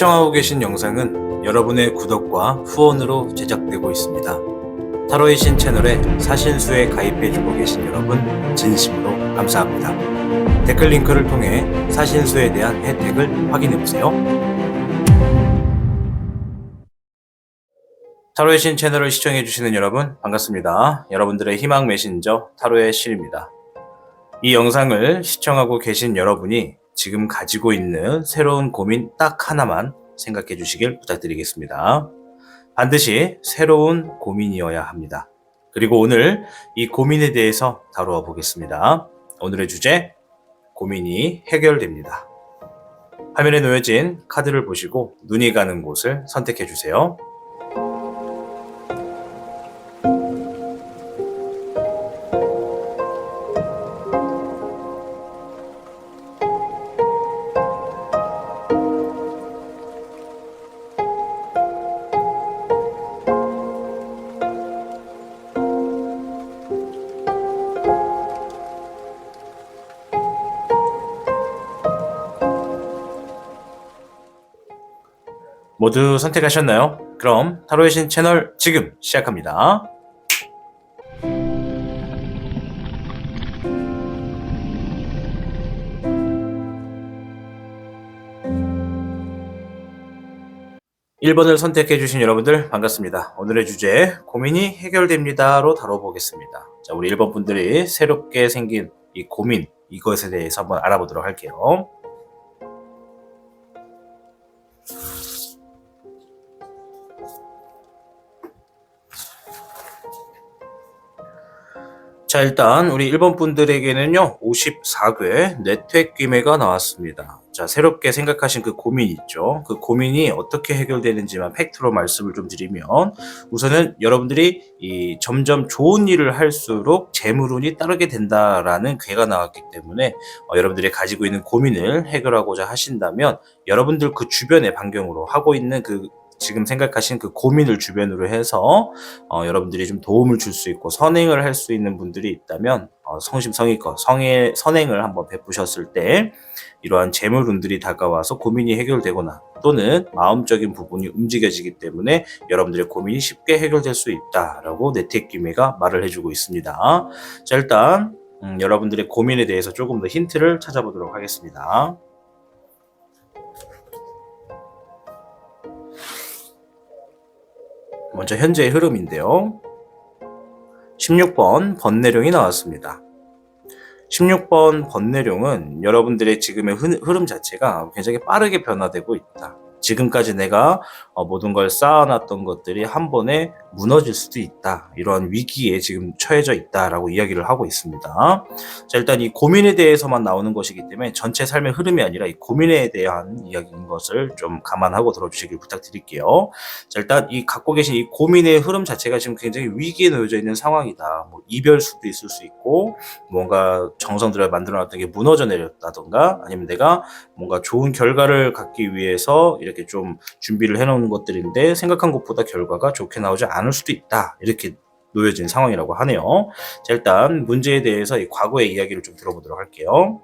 시청하고 계신 영상은 여러분의 구독과 후원으로 제작되고 있습니다. 타로의 신 채널에 사신수에 가입해주고 계신 여러분 진심으로 감사합니다. 댓글 링크를 통해 사신수에 대한 혜택을 확인해보세요. 타로의 신 채널을 시청해주시는 여러분 반갑습니다. 여러분들의 희망 메신저 타로의 신입니다. 이 영상을 시청하고 계신 여러분이 지금 가지고 있는 새로운 고민 딱 하나만 생각해 주시길 부탁드리겠습니다. 반드시 새로운 고민이어야 합니다. 그리고 오늘 이 고민에 대해서 다루어 보겠습니다. 오늘의 주제, 고민이 해결됩니다. 화면에 놓여진 카드를 보시고 눈이 가는 곳을 선택해 주세요. 모두 선택하셨나요? 그럼 타로의 신 채널 지금 시작합니다. (1번을) 선택해주신 여러분들 반갑습니다. 오늘의 주제, 고민이 해결됩니다로 다뤄보겠습니다. 자, 우리 1번 분들이 새롭게 생긴 이 고민, 이것에 대해서 한번 알아보도록 할게요. 자, 일단 우리 1번 분들에게는요 54궤 뇌퇴귀매가 나왔습니다. 자, 새롭게 생각하신 그 고민 있죠. 그 고민이 어떻게 해결되는지만 팩트로 말씀을 좀 드리면, 우선은 여러분들이 이 점점 좋은 일을 할수록 재물운이 따르게 된다라는 궤가 나왔기 때문에 여러분들이 가지고 있는 고민을 해결하고자 하신다면 여러분들 그 주변의 반경으로 하고 있는 그 지금 생각하신 그 고민을 주변으로 해서 여러분들이 좀 도움을 줄 수 있고 선행을 할 수 있는 분들이 있다면 성심성의껏 선행을 한번 베푸셨을 때 이러한 재물운들이 다가와서 고민이 해결되거나 또는 마음적인 부분이 움직여지기 때문에 여러분들의 고민이 쉽게 해결될 수 있다라고 뇌퇴귀매가 말을 해주고 있습니다. 자, 일단 여러분들의 고민에 대해서 조금 더 힌트를 찾아보도록 하겠습니다. 먼저 현재의 흐름인데요. 16번 번뇌룡이 나왔습니다. 16번 번뇌룡은 여러분들의 지금의 흐름 자체가 굉장히 빠르게 변화되고 있다. 지금까지 내가 모든 걸 쌓아놨던 것들이 한 번에 무너질 수도 있다. 이러한 위기에 지금 처해져 있다라고 이야기를 하고 있습니다. 자, 일단 이 고민에 대해서만 나오는 것이기 때문에 전체 삶의 흐름이 아니라 이 고민에 대한 이야기인 것을 좀 감안하고 들어주시길 부탁드릴게요. 자, 일단 이 갖고 계신 이 고민의 흐름 자체가 지금 굉장히 위기에 놓여져 있는 상황이다. 뭐 이별 수도 있을 수 있고, 뭔가 정성들을 만들어놨던 게 무너져 내렸다던가, 아니면 내가 뭔가 좋은 결과를 갖기 위해서 이렇게 좀 준비를 해놓은 것들인데 생각한 것보다 결과가 좋게 나오지 않을 수도 있다. 이렇게 놓여진 상황이라고 하네요. 자, 일단 문제에 대해서 이 과거의 이야기를 좀 들어보도록 할게요.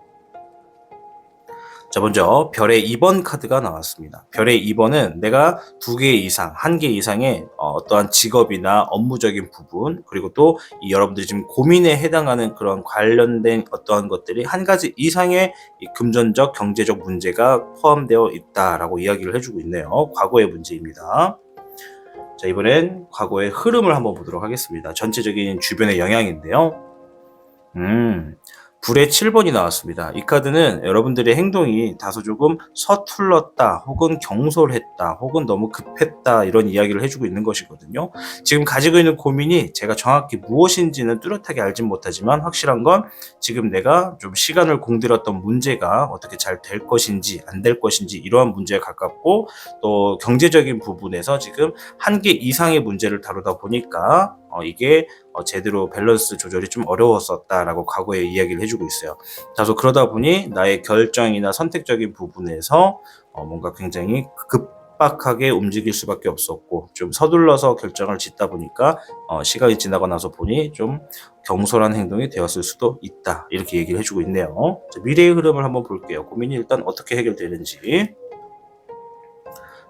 자, 먼저 별의 2번 카드가 나왔습니다. 별의 2번은 내가 2개 이상, 1개 이상의 어떠한 직업이나 업무적인 부분, 그리고 또 이 여러분들이 지금 고민에 해당하는 그런 관련된 어떠한 것들이 1가지 이상의 이 금전적, 경제적 문제가 포함되어 있다라고 이야기를 해주고 있네요. 과거의 문제입니다. 자, 이번엔 과거의 흐름을 한번 보도록 하겠습니다. 전체적인 주변의 영향인데요. 불의 7번이 나왔습니다. 이 카드는 여러분들의 행동이 다소 조금 서툴렀다, 혹은 경솔했다, 혹은 너무 급했다, 이런 이야기를 해주고 있는 것이거든요. 지금 가지고 있는 고민이 제가 정확히 무엇인지는 뚜렷하게 알진 못하지만 확실한 건 지금 내가 좀 시간을 공들였던 문제가 어떻게 잘 될 것인지 안 될 것인지 이러한 문제에 가깝고, 또 경제적인 부분에서 지금 1개 이상의 문제를 다루다 보니까 이게 제대로 밸런스 조절이 좀 어려웠었다라고 과거에 이야기를 해주고 있어요. 다소 그러다 보니 나의 결정이나 선택적인 부분에서 뭔가 굉장히 급박하게 움직일 수밖에 없었고, 좀 서둘러서 결정을 짓다 보니까 시간이 지나고 나서 보니 좀 경솔한 행동이 되었을 수도 있다. 이렇게 얘기를 해주고 있네요. 자, 미래의 흐름을 한번 볼게요. 고민이 일단 어떻게 해결되는지.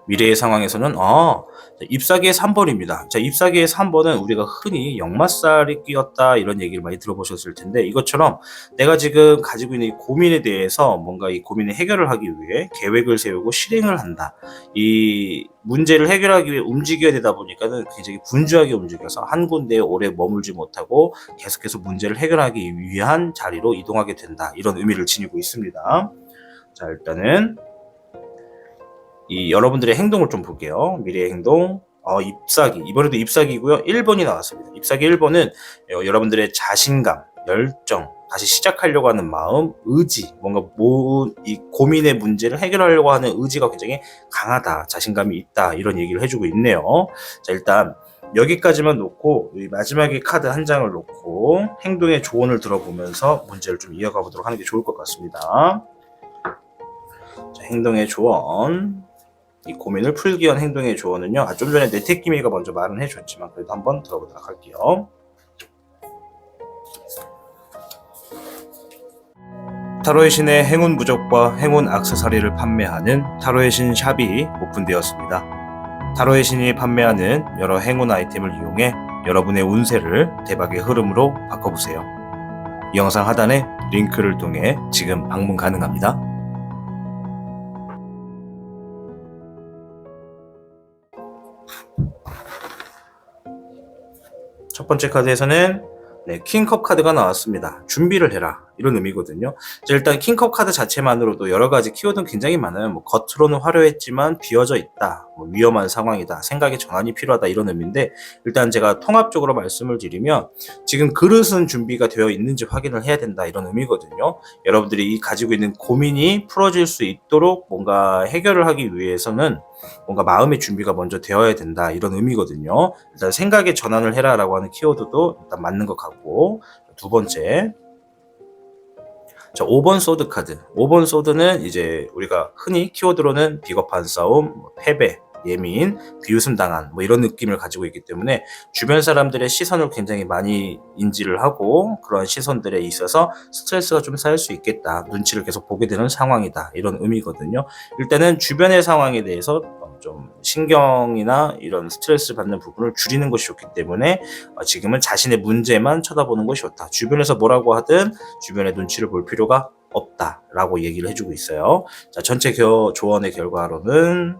미래의 상황에서는 잎사귀의 3번입니다. 자, 잎사귀의 3번은 우리가 흔히 역마살이 끼었다 이런 얘기를 많이 들어보셨을 텐데, 이것처럼 내가 지금 가지고 있는 이 고민에 대해서 뭔가 이 고민을 해결을 하기 위해 계획을 세우고 실행을 한다. 이 문제를 해결하기 위해 움직여야 되다 보니까는 굉장히 분주하게 움직여서 한 군데에 오래 머물지 못하고 계속해서 문제를 해결하기 위한 자리로 이동하게 된다. 이런 의미를 지니고 있습니다. 자, 일단은 이 여러분들의 행동을 좀 볼게요. 미래의 행동. 잎사귀. 이번에도 잎사귀고요. 1번이 나왔습니다. 잎사귀 1번은 여러분들의 자신감, 열정, 다시 시작하려고 하는 마음, 의지, 뭔가 이 고민의 문제를 해결하려고 하는 의지가 굉장히 강하다, 자신감이 있다, 이런 얘기를 해주고 있네요. 자, 일단 여기까지만 놓고 이 마지막에 카드 한 장을 놓고 행동의 조언을 들어보면서 문제를 좀 이어가 보도록 하는 게 좋을 것 같습니다. 자, 행동의 조언. 이 고민을 풀기 위한 행동의 조언은요, 좀 전에 네테키미가 먼저 말은 해줬지만 그래도 한번 들어보도록 할게요. 타로의 신의 행운 부적과 행운 액세서리를 판매하는 타로의 신 샵이 오픈되었습니다. 타로의 신이 판매하는 여러 행운 아이템을 이용해 여러분의 운세를 대박의 흐름으로 바꿔보세요. 이 영상 하단에 링크를 통해 지금 방문 가능합니다. 첫 번째 카드에서는 킹컵 카드가 나왔습니다. 준비를 해라, 이런 의미거든요. 일단 킹컵 카드 자체만으로도 여러 가지 키워드는 굉장히 많아요. 겉으로는 화려했지만 비어져 있다, 위험한 상황이다, 생각의 전환이 필요하다, 이런 의미인데, 일단 제가 통합적으로 말씀을 드리면 지금 그릇은 준비가 되어 있는지 확인을 해야 된다, 이런 의미거든요. 여러분들이 가지고 있는 고민이 풀어질 수 있도록 뭔가 해결을 하기 위해서는 뭔가 마음의 준비가 먼저 되어야 된다, 이런 의미거든요. 일단 생각의 전환을 해라 라고 하는 키워드도 일단 맞는 것 같고, 두 번째, 자, 5번 소드 카드. 5번 소드는 이제 우리가 흔히 키워드로는 비겁한 싸움, 패배, 예민, 비웃음 당한, 이런 느낌을 가지고 있기 때문에 주변 사람들의 시선을 굉장히 많이 인지를 하고, 그런 시선들에 있어서 스트레스가 좀 쌓일 수 있겠다, 눈치를 계속 보게 되는 상황이다, 이런 의미거든요. 일단은 주변의 상황에 대해서 좀 신경이나 이런 스트레스 받는 부분을 줄이는 것이 좋기 때문에 지금은 자신의 문제만 쳐다보는 것이 좋다. 주변에서 뭐라고 하든 주변의 눈치를 볼 필요가 없다라고 얘기를 해주고 있어요. 자, 전체 조언의 결과로는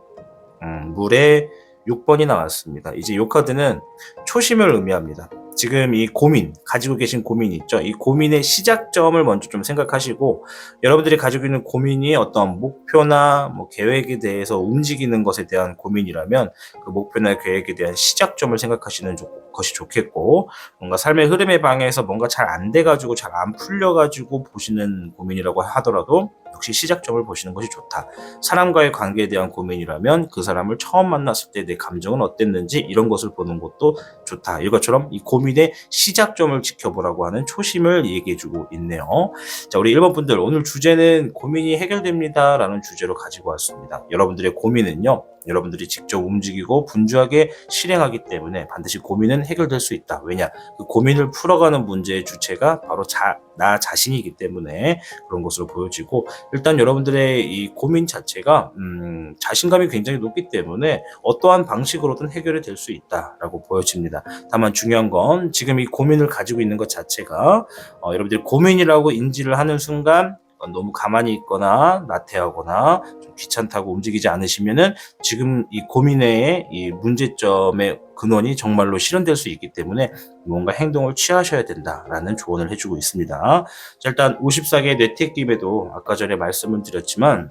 물에 6번이 나왔습니다. 이제 이 카드는 초심을 의미합니다. 지금 이 고민, 가지고 계신 고민이 있죠. 이 고민의 시작점을 먼저 좀 생각하시고, 여러분들이 가지고 있는 고민이 어떤 목표나 계획에 대해서 움직이는 것에 대한 고민이라면 그 목표나 계획에 대한 시작점을 생각하시는 것이 좋겠고, 뭔가 삶의 흐름에 방해해서 뭔가 잘 안 돼가지고 잘 안 풀려가지고 보시는 고민이라고 하더라도 역시 시작점을 보시는 것이 좋다. 사람과의 관계에 대한 고민이라면 그 사람을 처음 만났을 때 내 감정은 어땠는지 이런 것을 보는 것도 좋다. 이것처럼 이 고민의 시작점을 지켜보라고 하는 초심을 얘기해주고 있네요. 자, 우리 1번 분들, 오늘 주제는 고민이 해결됩니다 라는 주제로 가지고 왔습니다. 여러분들의 고민은요, 여러분들이 직접 움직이고 분주하게 실행하기 때문에 반드시 고민은 해결될 수 있다. 왜냐? 그 고민을 풀어가는 문제의 주체가 바로 나 자신이기 때문에 그런 것으로 보여지고, 일단 여러분들의 이 고민 자체가 자신감이 굉장히 높기 때문에 어떠한 방식으로든 해결이 될 수 있다라고 보여집니다. 다만 중요한 건 지금 이 고민을 가지고 있는 것 자체가 여러분들이 고민이라고 인지를 하는 순간 너무 가만히 있거나 나태하거나 좀 귀찮다고 움직이지 않으시면은 지금 이 고민의 이 문제점의 근원이 정말로 실현될 수 있기 때문에 뭔가 행동을 취하셔야 된다라는 조언을 해주고 있습니다. 자, 일단 54개의 뇌택김에도 아까 전에 말씀을 드렸지만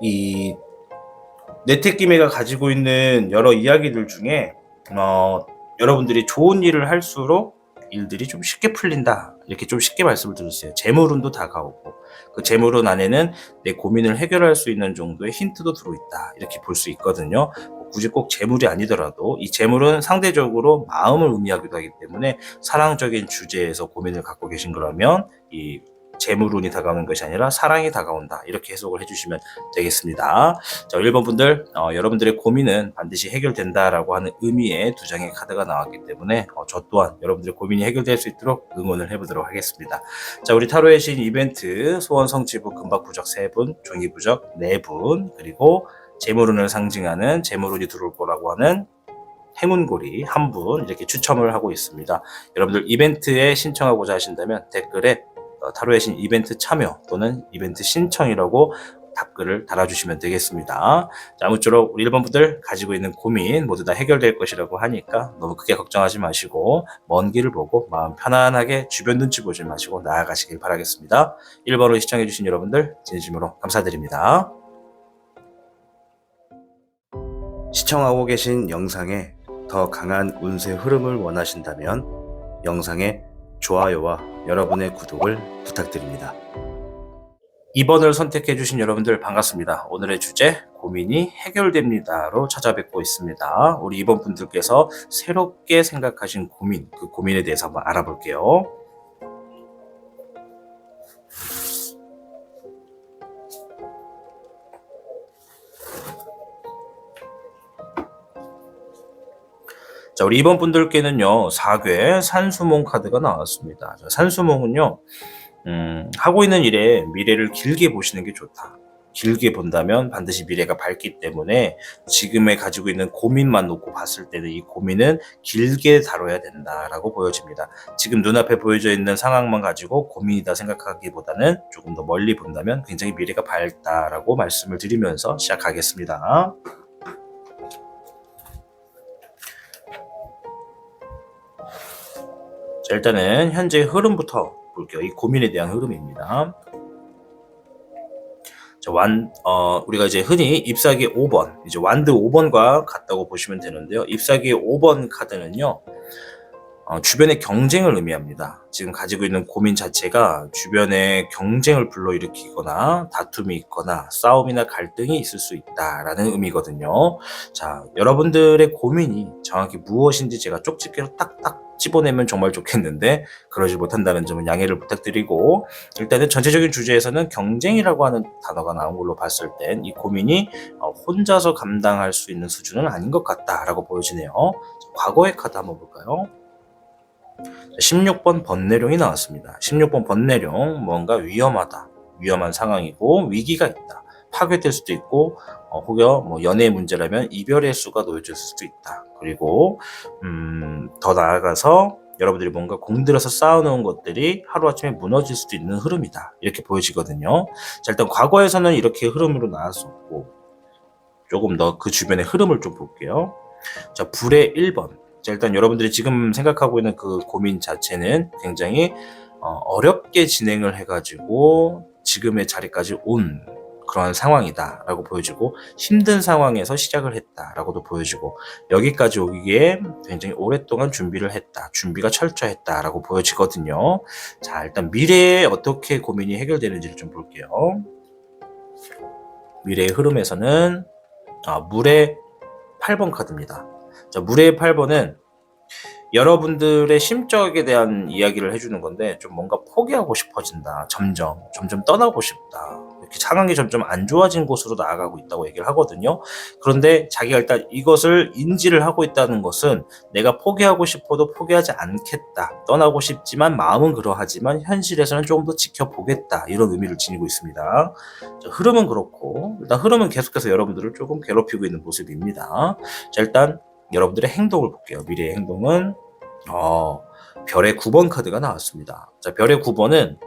이 뇌택김에가 가지고 있는 여러 이야기들 중에 여러분들이 좋은 일을 할수록 일들이 좀 쉽게 풀린다, 이렇게 좀 쉽게 말씀을 드렸어요. 재물운도 다가오고 그 재물운 안에는 내 고민을 해결할 수 있는 정도의 힌트도 들어있다, 이렇게 볼 수 있거든요. 굳이 꼭 재물이 아니더라도 이 재물은 상대적으로 마음을 의미하기도 하기 때문에 사랑적인 주제에서 고민을 갖고 계신 거라면 이 재물운이 다가오는 것이 아니라 사랑이 다가온다, 이렇게 해석을 해주시면 되겠습니다. 자, 1번 분들, 여러분들의 고민은 반드시 해결된다라고 하는 의미의 두 장의 카드가 나왔기 때문에 저 또한 여러분들의 고민이 해결될 수 있도록 응원을 해보도록 하겠습니다. 자, 우리 타로의 신 이벤트 소원 성취부 금박 부적 3분, 종이 부적 4분, 그리고 재물운을 상징하는 재물운이 들어올 거라고 하는 행운고리 한 분 이렇게 추첨을 하고 있습니다. 여러분들 이벤트에 신청하고자 하신다면 댓글에 타로의 신 이벤트 참여 또는 이벤트 신청이라고 답글을 달아주시면 되겠습니다. 자, 아무쪼록 우리 1번 분들 가지고 있는 고민 모두 다 해결될 것이라고 하니까 너무 크게 걱정하지 마시고 먼 길을 보고 마음 편안하게 주변 눈치 보지 마시고 나아가시길 바라겠습니다. 1번으로 시청해주신 여러분들 진심으로 감사드립니다. 시청하고 계신 영상에 더 강한 운세 흐름을 원하신다면 영상의 좋아요와 여러분의 구독을 부탁드립니다. 2번을 선택해주신 여러분들 반갑습니다. 오늘의 주제 고민이 해결됩니다로 찾아뵙고 있습니다. 우리 2번 분들께서 새롭게 생각하신 고민, 그 고민에 대해서 한번 알아볼게요. 자, 우리 2번 분들께는요, 4괴 산수몽 카드가 나왔습니다. 자, 산수몽은요, 하고 있는 일에 미래를 길게 보시는 게 좋다. 길게 본다면 반드시 미래가 밝기 때문에 지금에 가지고 있는 고민만 놓고 봤을 때는 이 고민은 길게 다뤄야 된다라고 보여집니다. 지금 눈앞에 보여져 있는 상황만 가지고 고민이다 생각하기보다는 조금 더 멀리 본다면 굉장히 미래가 밝다라고 말씀을 드리면서 시작하겠습니다. 자, 일단은 현재 흐름부터 볼게요. 이 고민에 대한 흐름입니다. 자, 우리가 이제 흔히 잎사귀 5번, 이제 완드 5번과 같다고 보시면 되는데요. 잎사귀 5번 카드는요, 주변의 경쟁을 의미합니다. 지금 가지고 있는 고민 자체가 주변에 경쟁을 불러일으키거나 다툼이 있거나 싸움이나 갈등이 있을 수 있다라는 의미거든요. 자, 여러분들의 고민이 정확히 무엇인지 제가 쪽집게로 딱딱 집어내면 정말 좋겠는데 그러지 못한다는 점은 양해를 부탁드리고, 일단은 전체적인 주제에서는 경쟁이라고 하는 단어가 나온 걸로 봤을 땐 이 고민이 혼자서 감당할 수 있는 수준은 아닌 것 같다라고 보여지네요. 자, 과거의 카드 한번 볼까요? 16번 번뇌룡이 나왔습니다. 16번 번뇌룡, 뭔가 위험한 상황이고 위기가 있다. 파괴될 수도 있고 혹여 연애 문제라면 이별의 수가 놓여질 수도 있다. 그리고 더 나아가서 여러분들이 뭔가 공들여서 쌓아놓은 것들이 하루아침에 무너질 수도 있는 흐름이다. 이렇게 보여지거든요. 자, 일단 과거에서는 이렇게 흐름으로 나왔었고 조금 더 그 주변의 흐름을 좀 볼게요. 자, 불의 1번. 자, 일단 여러분들이 지금 생각하고 있는 그 고민 자체는 굉장히 어렵게 진행을 해가지고 지금의 자리까지 온 그런 상황이다라고 보여지고, 힘든 상황에서 시작을 했다라고도 보여지고, 여기까지 오기에 굉장히 오랫동안 준비를 했다, 준비가 철저했다라고 보여지거든요. 자, 일단 미래에 어떻게 고민이 해결되는지를 좀 볼게요. 미래의 흐름에서는 물의 8번 카드입니다. 자, 물의 8번은 여러분들의 심적에 대한 이야기를 해주는 건데, 좀 뭔가 포기하고 싶어진다. 점점 떠나고 싶다. 이렇게 상황이 점점 안 좋아진 곳으로 나아가고 있다고 얘기를 하거든요. 그런데 자기가 일단 이것을 인지를 하고 있다는 것은 내가 포기하고 싶어도 포기하지 않겠다. 떠나고 싶지만 마음은 그러하지만 현실에서는 조금 더 지켜보겠다. 이런 의미를 지니고 있습니다. 자, 흐름은 그렇고, 일단 흐름은 계속해서 여러분들을 조금 괴롭히고 있는 모습입니다. 자, 일단 여러분들의 행동을 볼게요. 미래의 행동은 별의 9번 카드가 나왔습니다. 자, 별의 9번은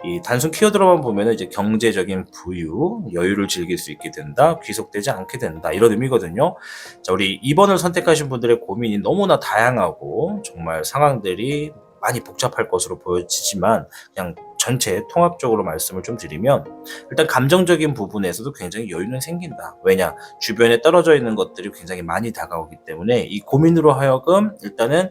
이 단순 키워드로만 보면은 이제 경제적인 부유, 여유를 즐길 수 있게 된다, 귀속되지 않게 된다, 이런 의미거든요. 자, 우리 2번을 선택하신 분들의 고민이 너무나 다양하고 정말 상황들이 많이 복잡할 것으로 보여지지만, 그냥 전체 통합적으로 말씀을 좀 드리면, 일단 감정적인 부분에서도 굉장히 여유는 생긴다. 왜냐? 주변에 떨어져 있는 것들이 굉장히 많이 다가오기 때문에 이 고민으로 하여금 일단은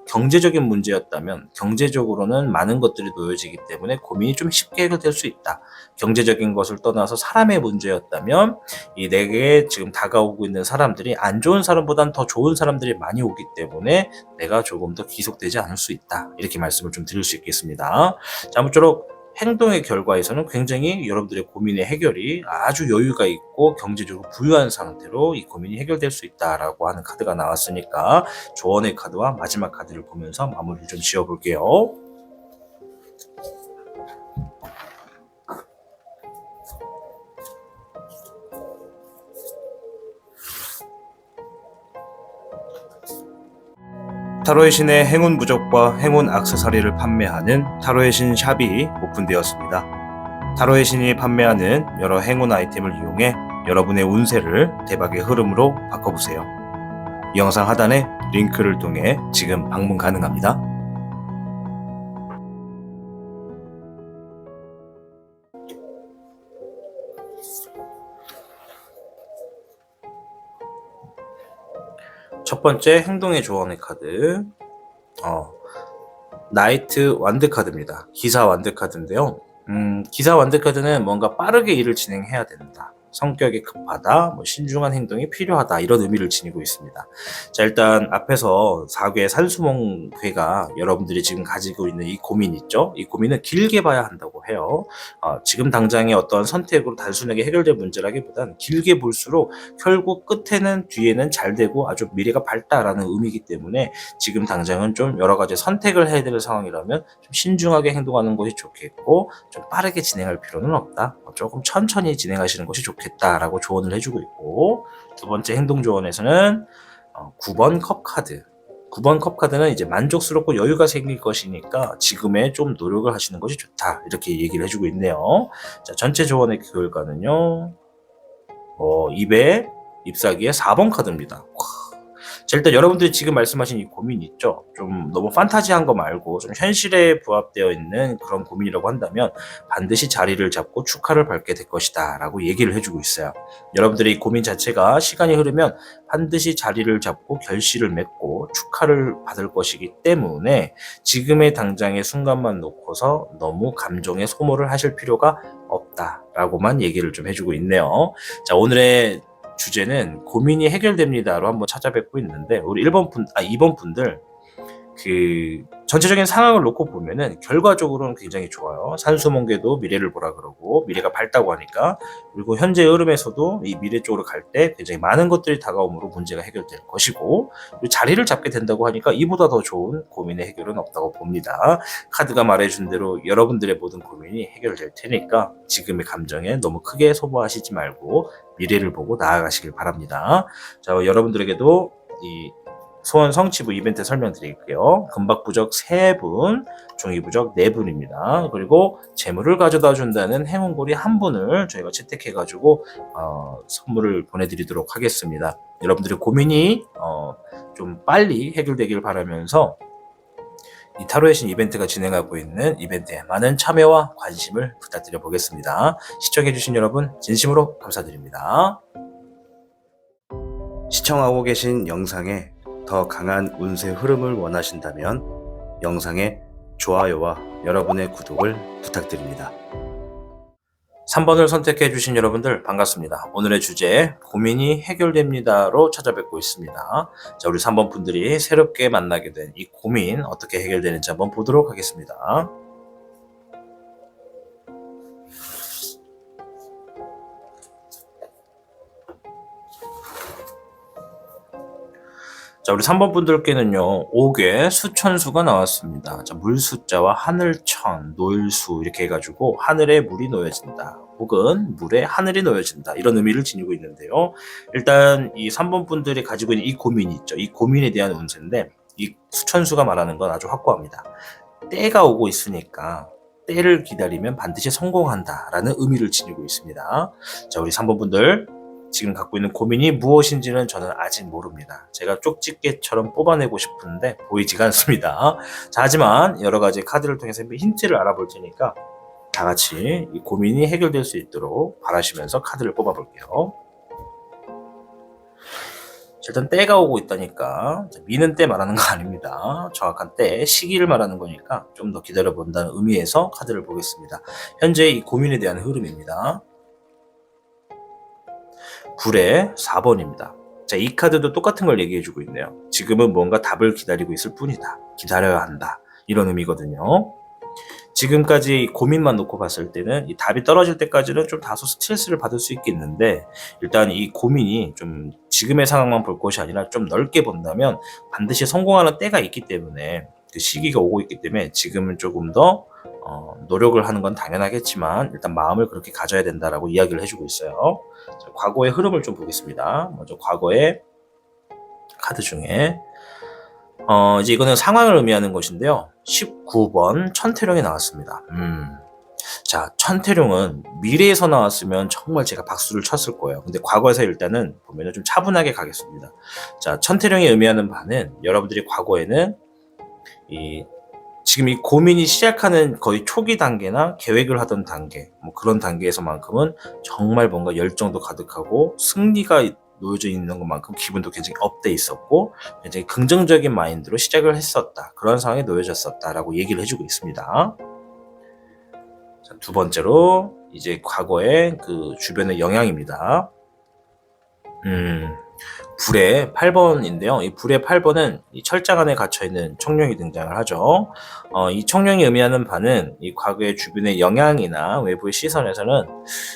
경제적인 문제였다면 경제적으로는 많은 것들이 놓여지기 때문에 고민이 좀 쉽게 해결될 수 있다. 경제적인 것을 떠나서 사람의 문제였다면 이 내게 지금 다가오고 있는 사람들이 안 좋은 사람보단 더 좋은 사람들이 많이 오기 때문에 내가 조금 더 귀속되지 않을 수 있다. 이렇게 말씀을 좀 드릴 수 있겠습니다. 자, 아무쪼록 행동의 결과에서는 굉장히 여러분들의 고민의 해결이 아주 여유가 있고 경제적으로 부유한 상태로 이 고민이 해결될 수 있다라고 하는 카드가 나왔으니까 조언의 카드와 마지막 카드를 보면서 마무리를 좀 지어볼게요. 타로의 신의 행운 부적과 행운 액세서리를 판매하는 타로의 신 샵이 오픈되었습니다. 타로의 신이 판매하는 여러 행운 아이템을 이용해 여러분의 운세를 대박의 흐름으로 바꿔보세요. 이 영상 하단에 링크를 통해 지금 방문 가능합니다. 첫 번째 행동의 조언의 카드, 나이트 완드 카드입니다. 기사 완드 카드인데요. 기사 완드 카드는 뭔가 빠르게 일을 진행해야 된다, 성격이 급하다, 신중한 행동이 필요하다, 이런 의미를 지니고 있습니다. 자, 일단 앞에서 4괴 산수몽괴가 여러분들이 지금 가지고 있는 이 고민 있죠? 이 고민은 길게 봐야 한다고 해요. 지금 당장의 어떤 선택으로 단순하게 해결될 문제라기보단 길게 볼수록 결국 끝에는 뒤에는 잘 되고 아주 미래가 밝다라는 의미이기 때문에 지금 당장은 좀 여러 가지 선택을 해야 되는 상황이라면 좀 신중하게 행동하는 것이 좋겠고, 좀 빠르게 진행할 필요는 없다, 조금 천천히 진행하시는 것이 좋겠다라고 조언을 해주고 있고, 두 번째 행동 조언에서는 9번 컵 카드. 9번 컵 카드는 이제 만족스럽고 여유가 생길 것이니까 지금에 좀 노력을 하시는 것이 좋다, 이렇게 얘기를 해주고 있네요. 자, 전체 조언의 결과는요, 입에 잎사귀의 4번 카드입니다. 자, 일단 여러분들이 지금 말씀하신 이 고민 있죠? 좀 너무 판타지한 거 말고 좀 현실에 부합되어 있는 그런 고민이라고 한다면 반드시 자리를 잡고 축하를 받게 될 것이다 라고 얘기를 해주고 있어요. 여러분들의 이 고민 자체가 시간이 흐르면 반드시 자리를 잡고 결실을 맺고 축하를 받을 것이기 때문에 지금의 당장의 순간만 놓고서 너무 감정의 소모를 하실 필요가 없다라고만 얘기를 좀 해주고 있네요. 자, 오늘의 주제는 고민이 해결됩니다로 한번 찾아뵙고 있는데, 우리 2번 분들 그 전체적인 상황을 놓고 보면은 결과적으로는 굉장히 좋아요. 산수몽계도 미래를 보라 그러고 미래가 밝다고 하니까, 그리고 현재 흐름에서도 이 미래 쪽으로 갈 때 굉장히 많은 것들이 다가오므로 문제가 해결될 것이고, 그리고 자리를 잡게 된다고 하니까 이보다 더 좋은 고민의 해결은 없다고 봅니다. 카드가 말해준 대로 여러분들의 모든 고민이 해결될 테니까 지금의 감정에 너무 크게 소모하시지 말고 미래를 보고 나아가시길 바랍니다. 자, 여러분들에게도 이 소원 성취부 이벤트 설명드릴게요. 금박부적 3분, 종이부적 4분입니다. 그리고 재물을 가져다 준다는 행운고리 1분을 저희가 채택해가지고 선물을 보내드리도록 하겠습니다. 여러분들의 고민이 좀 빨리 해결되길 바라면서 이 타로의 신 이벤트가 진행하고 있는 이벤트에 많은 참여와 관심을 부탁드려 보겠습니다. 시청해주신 여러분 진심으로 감사드립니다. 시청하고 계신 영상에 더 강한 운세 흐름을 원하신다면 영상에 좋아요와 여러분의 구독을 부탁드립니다. 3번을 선택해 주신 여러분들 반갑습니다. 오늘의 주제 고민이 해결됩니다로 찾아뵙고 있습니다. 자, 우리 3번 분들이 새롭게 만나게 된 이 고민 어떻게 해결되는지 한번 보도록 하겠습니다. 자, 우리 3번 분들께는요, 5개 수천수가 나왔습니다. 자, 물 숫자와 하늘천, 노일수 이렇게 해가지고 하늘에 물이 놓여진다, 혹은 물에 하늘이 놓여진다, 이런 의미를 지니고 있는데요. 일단 이 3번 분들이 가지고 있는 이 고민이 있죠. 이 고민에 대한 운세인데 이 수천수가 말하는 건 아주 확고합니다. 때가 오고 있으니까 때를 기다리면 반드시 성공한다라는 의미를 지니고 있습니다. 자, 우리 3번 분들 지금 갖고 있는 고민이 무엇인지는 저는 아직 모릅니다. 제가 쪽집게처럼 뽑아내고 싶은데 보이지가 않습니다. 자, 하지만 여러 가지 카드를 통해서 힌트를 알아볼 테니까 다 같이 이 고민이 해결될 수 있도록 바라시면서 카드를 뽑아볼게요. 일단 때가 오고 있다니까 미는 때 말하는 거 아닙니다. 정확한 때, 시기를 말하는 거니까 좀 더 기다려본다는 의미에서 카드를 보겠습니다. 현재 이 고민에 대한 흐름입니다. 불의 4번입니다. 자, 이 카드도 똑같은 걸 얘기해주고 있네요. 지금은 뭔가 답을 기다리고 있을 뿐이다, 기다려야 한다, 이런 의미거든요. 지금까지 고민만 놓고 봤을 때는 이 답이 떨어질 때까지는 좀 다소 스트레스를 받을 수 있겠는데, 일단 이 고민이 좀 지금의 상황만 볼 것이 아니라 좀 넓게 본다면 반드시 성공하는 때가 있기 때문에, 그 시기가 오고 있기 때문에 지금은 조금 더 노력을 하는 건 당연하겠지만 일단 마음을 그렇게 가져야 된다라고 이야기를 해주고 있어요. 자, 과거의 흐름을 좀 보겠습니다. 먼저 과거의 카드 중에 이제 이거는 상황을 의미하는 것인데요. 19번 천태룡이 나왔습니다. 자, 천태룡은 미래에서 나왔으면 정말 제가 박수를 쳤을 거예요. 근데 과거에서 일단은 보면은 좀 차분하게 가겠습니다. 자, 천태룡이 의미하는 바는 여러분들이 과거에는 이 지금 이 고민이 시작하는 거의 초기 단계나 계획을 하던 단계, 뭐 그런 단계에서만큼은 정말 뭔가 열정도 가득하고 승리가 놓여져 있는 것만큼 기분도 굉장히 업돼 있었고 굉장히 긍정적인 마인드로 시작을 했었다. 그런 상황에 놓여졌었다라고 얘기를 해주고 있습니다. 자, 두 번째로 이제 과거의 그 주변의 영향입니다. 불의 8번인데요. 이 불의 8번은 이 철장 안에 갇혀있는 청룡이 등장을 하죠. 이 청룡이 의미하는 바는 이 과거의 주변의 영향이나 외부의 시선에서는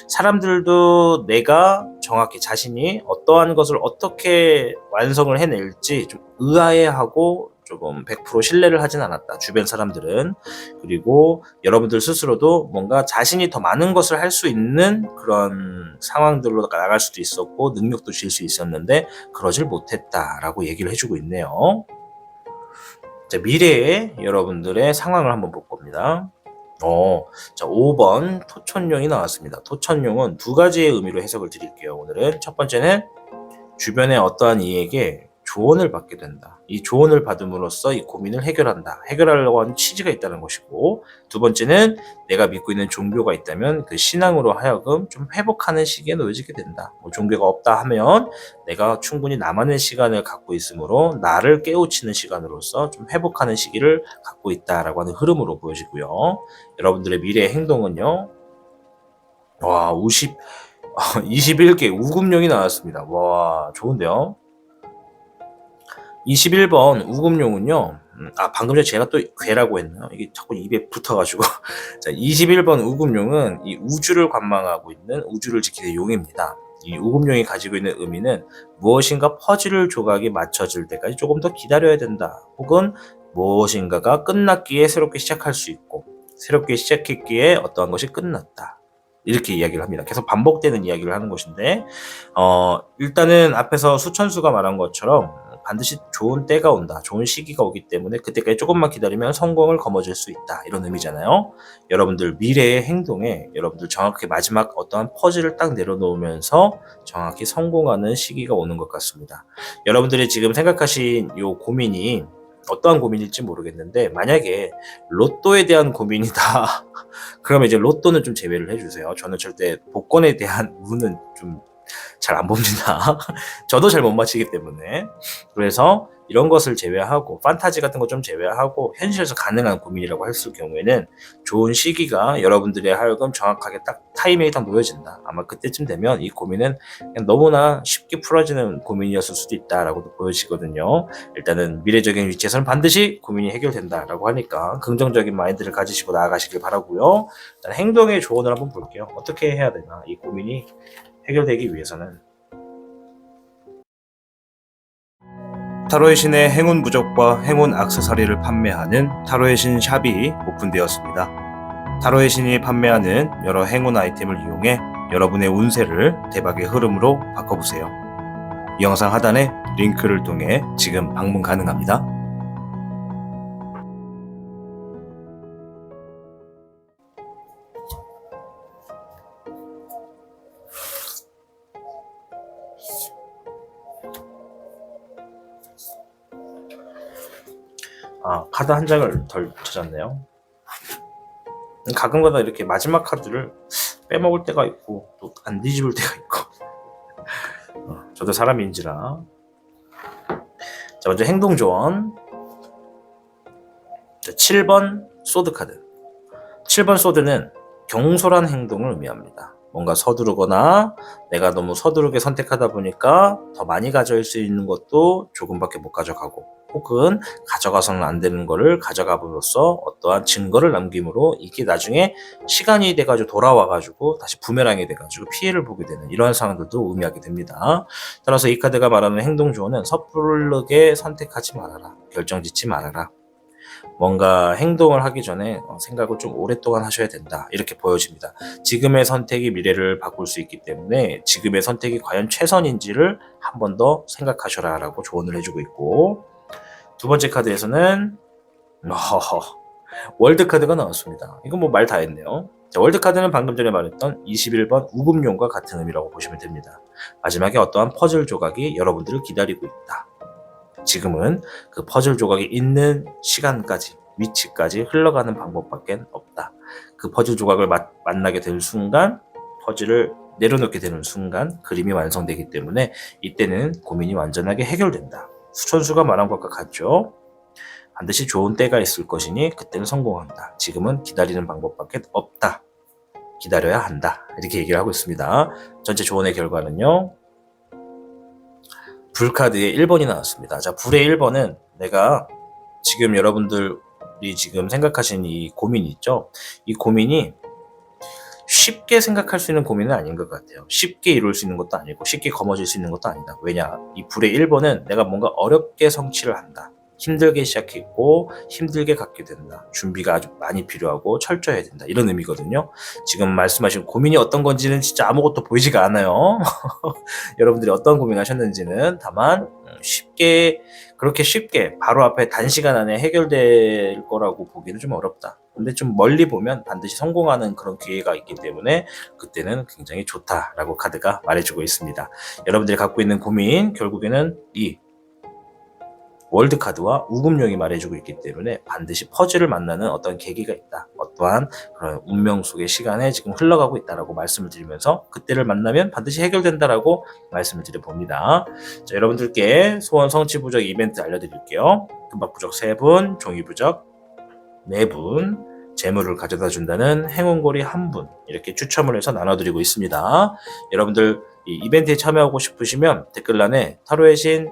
사람들도 내가 정확히 자신이 어떠한 것을 어떻게 완성을 해낼지 좀 의아해하고 조금 100% 신뢰를 하진 않았다. 주변 사람들은. 그리고 여러분들 스스로도 뭔가 자신이 더 많은 것을 할 수 있는 그런 상황들로 나갈 수도 있었고 능력도 질 수 있었는데 그러질 못했다라고 얘기를 해주고 있네요. 자, 미래의 여러분들의 상황을 한번 볼 겁니다. 자, 5번 토천룡이 나왔습니다. 토천룡은 두 가지의 의미로 해석을 드릴게요. 오늘은 첫 번째는 주변의 어떠한 이에게 조언을 받게 된다. 이 조언을 받음으로써 이 고민을 해결한다. 해결하려고 하는 취지가 있다는 것이고, 두 번째는 내가 믿고 있는 종교가 있다면 그 신앙으로 하여금 좀 회복하는 시기에 놓여지게 된다. 뭐 종교가 없다 하면 내가 충분히 나만의 시간을 갖고 있으므로 나를 깨우치는 시간으로서 좀 회복하는 시기를 갖고 있다라고 하는 흐름으로 보여지고요. 여러분들의 미래의 행동은요. 와, 21개 우금룡이 나왔습니다. 와, 좋은데요? 21번 우금룡은요. 방금 전에 제가 또 괴라고 했나요? 이게 자꾸 입에 붙어가지고. 자, 21번 우금룡은 이 우주를 관망하고 있는 우주를 지키는 용입니다. 이 우금룡이 가지고 있는 의미는 무엇인가 퍼즐 조각이 맞춰질 때까지 조금 더 기다려야 된다. 혹은 무엇인가가 끝났기에 새롭게 시작할 수 있고, 새롭게 시작했기에 어떠한 것이 끝났다. 이렇게 이야기를 합니다. 계속 반복되는 이야기를 하는 것인데, 일단은 앞에서 수천수가 말한 것처럼 반드시 좋은 때가 온다. 좋은 시기가 오기 때문에 그때까지 조금만 기다리면 성공을 거머쥘 수 있다. 이런 의미잖아요. 여러분들 미래의 행동에 여러분들 정확히 마지막 어떠한 퍼즐을 딱 내려놓으면서 정확히 성공하는 시기가 오는 것 같습니다. 여러분들이 지금 생각하신 이 고민이 어떠한 고민일지 모르겠는데 만약에 로또에 대한 고민이다. 그러면 이제 로또는 좀 제외를 해주세요. 저는 절대 복권에 대한 운은 좀 잘 안 봅니다. 저도 잘 못 맞히기 때문에. 그래서 이런 것을 제외하고 판타지 같은 거 좀 제외하고 현실에서 가능한 고민이라고 했을 경우에는 좋은 시기가 여러분들의 하여금 정확하게 딱 타이밍이 딱 놓여진다. 아마 그때쯤 되면 이 고민은 그냥 너무나 쉽게 풀어지는 고민이었을 수도 있다라고도 보여지거든요. 일단은 미래적인 위치에서는 반드시 고민이 해결된다라고 하니까 긍정적인 마인드를 가지시고 나아가시길 바라고요. 일단 행동의 조언을 한번 볼게요. 어떻게 해야 되나 이 고민이 해결되기 위해서는. 타로의 신의 행운 부적과 행운 액세서리를 판매하는 타로의 신 샵이 오픈되었습니다. 타로의 신이 판매하는 여러 행운 아이템을 이용해 여러분의 운세를 대박의 흐름으로 바꿔보세요. 이 영상 하단에 링크를 통해 지금 방문 가능합니다. 카드 한 장을 덜 찾았네요. 가끔가다 이렇게 마지막 카드를 빼먹을 때가 있고 또 안 뒤집을 때가 있고 저도 사람인지라. 자, 먼저 행동 조언. 자, 7번 소드 카드. 7번 소드는 경솔한 행동을 의미합니다. 뭔가 서두르거나 내가 너무 서두르게 선택하다 보니까 더 많이 가져올 수 있는 것도 조금밖에 못 가져가고 혹은 가져가서는 안 되는 거를 가져가므로써 어떠한 증거를 남김으로 이게 나중에 시간이 돼가지고 돌아와가지고 다시 부메랑이 돼가지고 피해를 보게 되는 이러한 상황들도 의미하게 됩니다. 따라서 이 카드가 말하는 행동 조언은 섣부르게 선택하지 말아라. 결정짓지 말아라. 뭔가 행동을 하기 전에 생각을 좀 오랫동안 하셔야 된다. 이렇게 보여집니다. 지금의 선택이 미래를 바꿀 수 있기 때문에 지금의 선택이 과연 최선인지를 한 번 더 생각하셔라 라고 조언을 해주고 있고, 두 번째 카드에서는 월드카드가 나왔습니다. 이건 뭐 말 다 했네요. 자, 월드카드는 방금 전에 말했던 21번 우금용과 같은 의미라고 보시면 됩니다. 마지막에 어떠한 퍼즐 조각이 여러분들을 기다리고 있다. 지금은 그 퍼즐 조각이 있는 시간까지, 위치까지 흘러가는 방법밖에 없다. 그 퍼즐 조각을 만나게 될 순간, 퍼즐을 내려놓게 되는 순간 그림이 완성되기 때문에 이때는 고민이 완전하게 해결된다. 수천수가 말한 것과 같죠. 반드시 좋은 때가 있을 것이니 그때는 성공한다. 지금은 기다리는 방법밖에 없다. 기다려야 한다. 이렇게 얘기를 하고 있습니다. 전체 조언의 결과는요. 불카드의 1번이 나왔습니다. 자, 불의 1번은 내가 지금 여러분들이 지금 생각하시는 이 고민이 있죠. 이 고민이 쉽게 생각할 수 있는 고민은 아닌 것 같아요. 쉽게 이룰 수 있는 것도 아니고 쉽게 거머쥘 수 있는 것도 아니다. 왜냐? 이 불의 1번은 내가 뭔가 어렵게 성취를 한다. 힘들게 시작했고 힘들게 갖게 된다. 준비가 아주 많이 필요하고 철저해야 된다. 이런 의미거든요. 지금 말씀하신 고민이 어떤 건지는 진짜 아무것도 보이지가 않아요. 여러분들이 어떤 고민하셨는지는 다만 그렇게 쉽게 바로 앞에 단시간 안에 해결될 거라고 보기는 좀 어렵다. 근데 좀 멀리 보면 반드시 성공하는 그런 기회가 있기 때문에 그때는 굉장히 좋다라고 카드가 말해주고 있습니다. 여러분들이 갖고 있는 고민 결국에는 이 월드카드와 우금용이 말해주고 있기 때문에 반드시 퍼즐을 만나는 어떤 계기가 있다. 어떠한 그런 운명 속의 시간에 지금 흘러가고 있다라고 말씀을 드리면서 그때를 만나면 반드시 해결된다라고 말씀을 드려봅니다. 자, 여러분들께 소원 성취 부적 이벤트 알려드릴게요. 금박 부적 3분, 종이 부적 4분, 재물을 가져다 준다는 행운고리 1분 이렇게 추첨을 해서 나눠드리고 있습니다. 여러분들 이 이벤트에 참여하고 싶으시면 댓글란에 타로의 신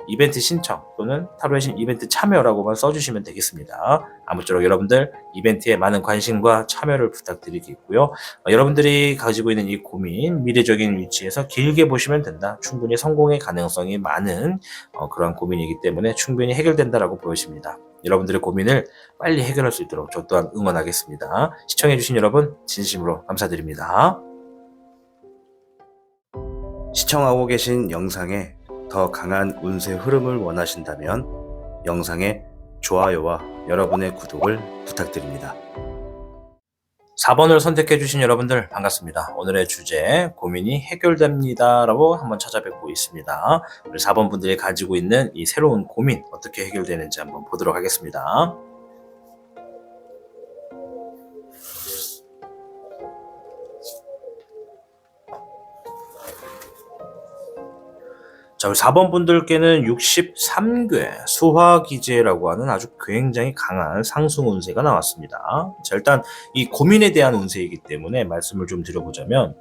이벤트 신청 또는 타로의 신 이벤트 참여라고만 써주시면 되겠습니다. 아무쪼록 여러분들 이벤트에 많은 관심과 참여를 부탁드리겠고요. 여러분들이 가지고 있는 이 고민 미래적인 위치에서 길게 보시면 된다. 충분히 성공의 가능성이 많은 그런 고민이기 때문에 충분히 해결된다라고 보여집니다. 여러분들의 고민을 빨리 해결할 수 있도록 저 또한 응원하겠습니다. 시청해주신 여러분 진심으로 감사드립니다. 시청하고 계신 영상에 더 강한 운세 흐름을 원하신다면 영상에 좋아요와 여러분의 구독을 부탁드립니다. 4번을 선택해주신 여러분들 반갑습니다. 오늘의 주제 고민이 해결됩니다 라고 한번 찾아뵙고 있습니다. 4번 분들이 가지고 있는 이 새로운 고민 어떻게 해결되는지 한번 보도록 하겠습니다. 자, 우리 4번 분들께는 63괴 수화기제라고 하는 아주 굉장히 강한 상승 운세가 나왔습니다. 자, 일단 이 고민에 대한 운세이기 때문에 말씀을 좀 드려보자면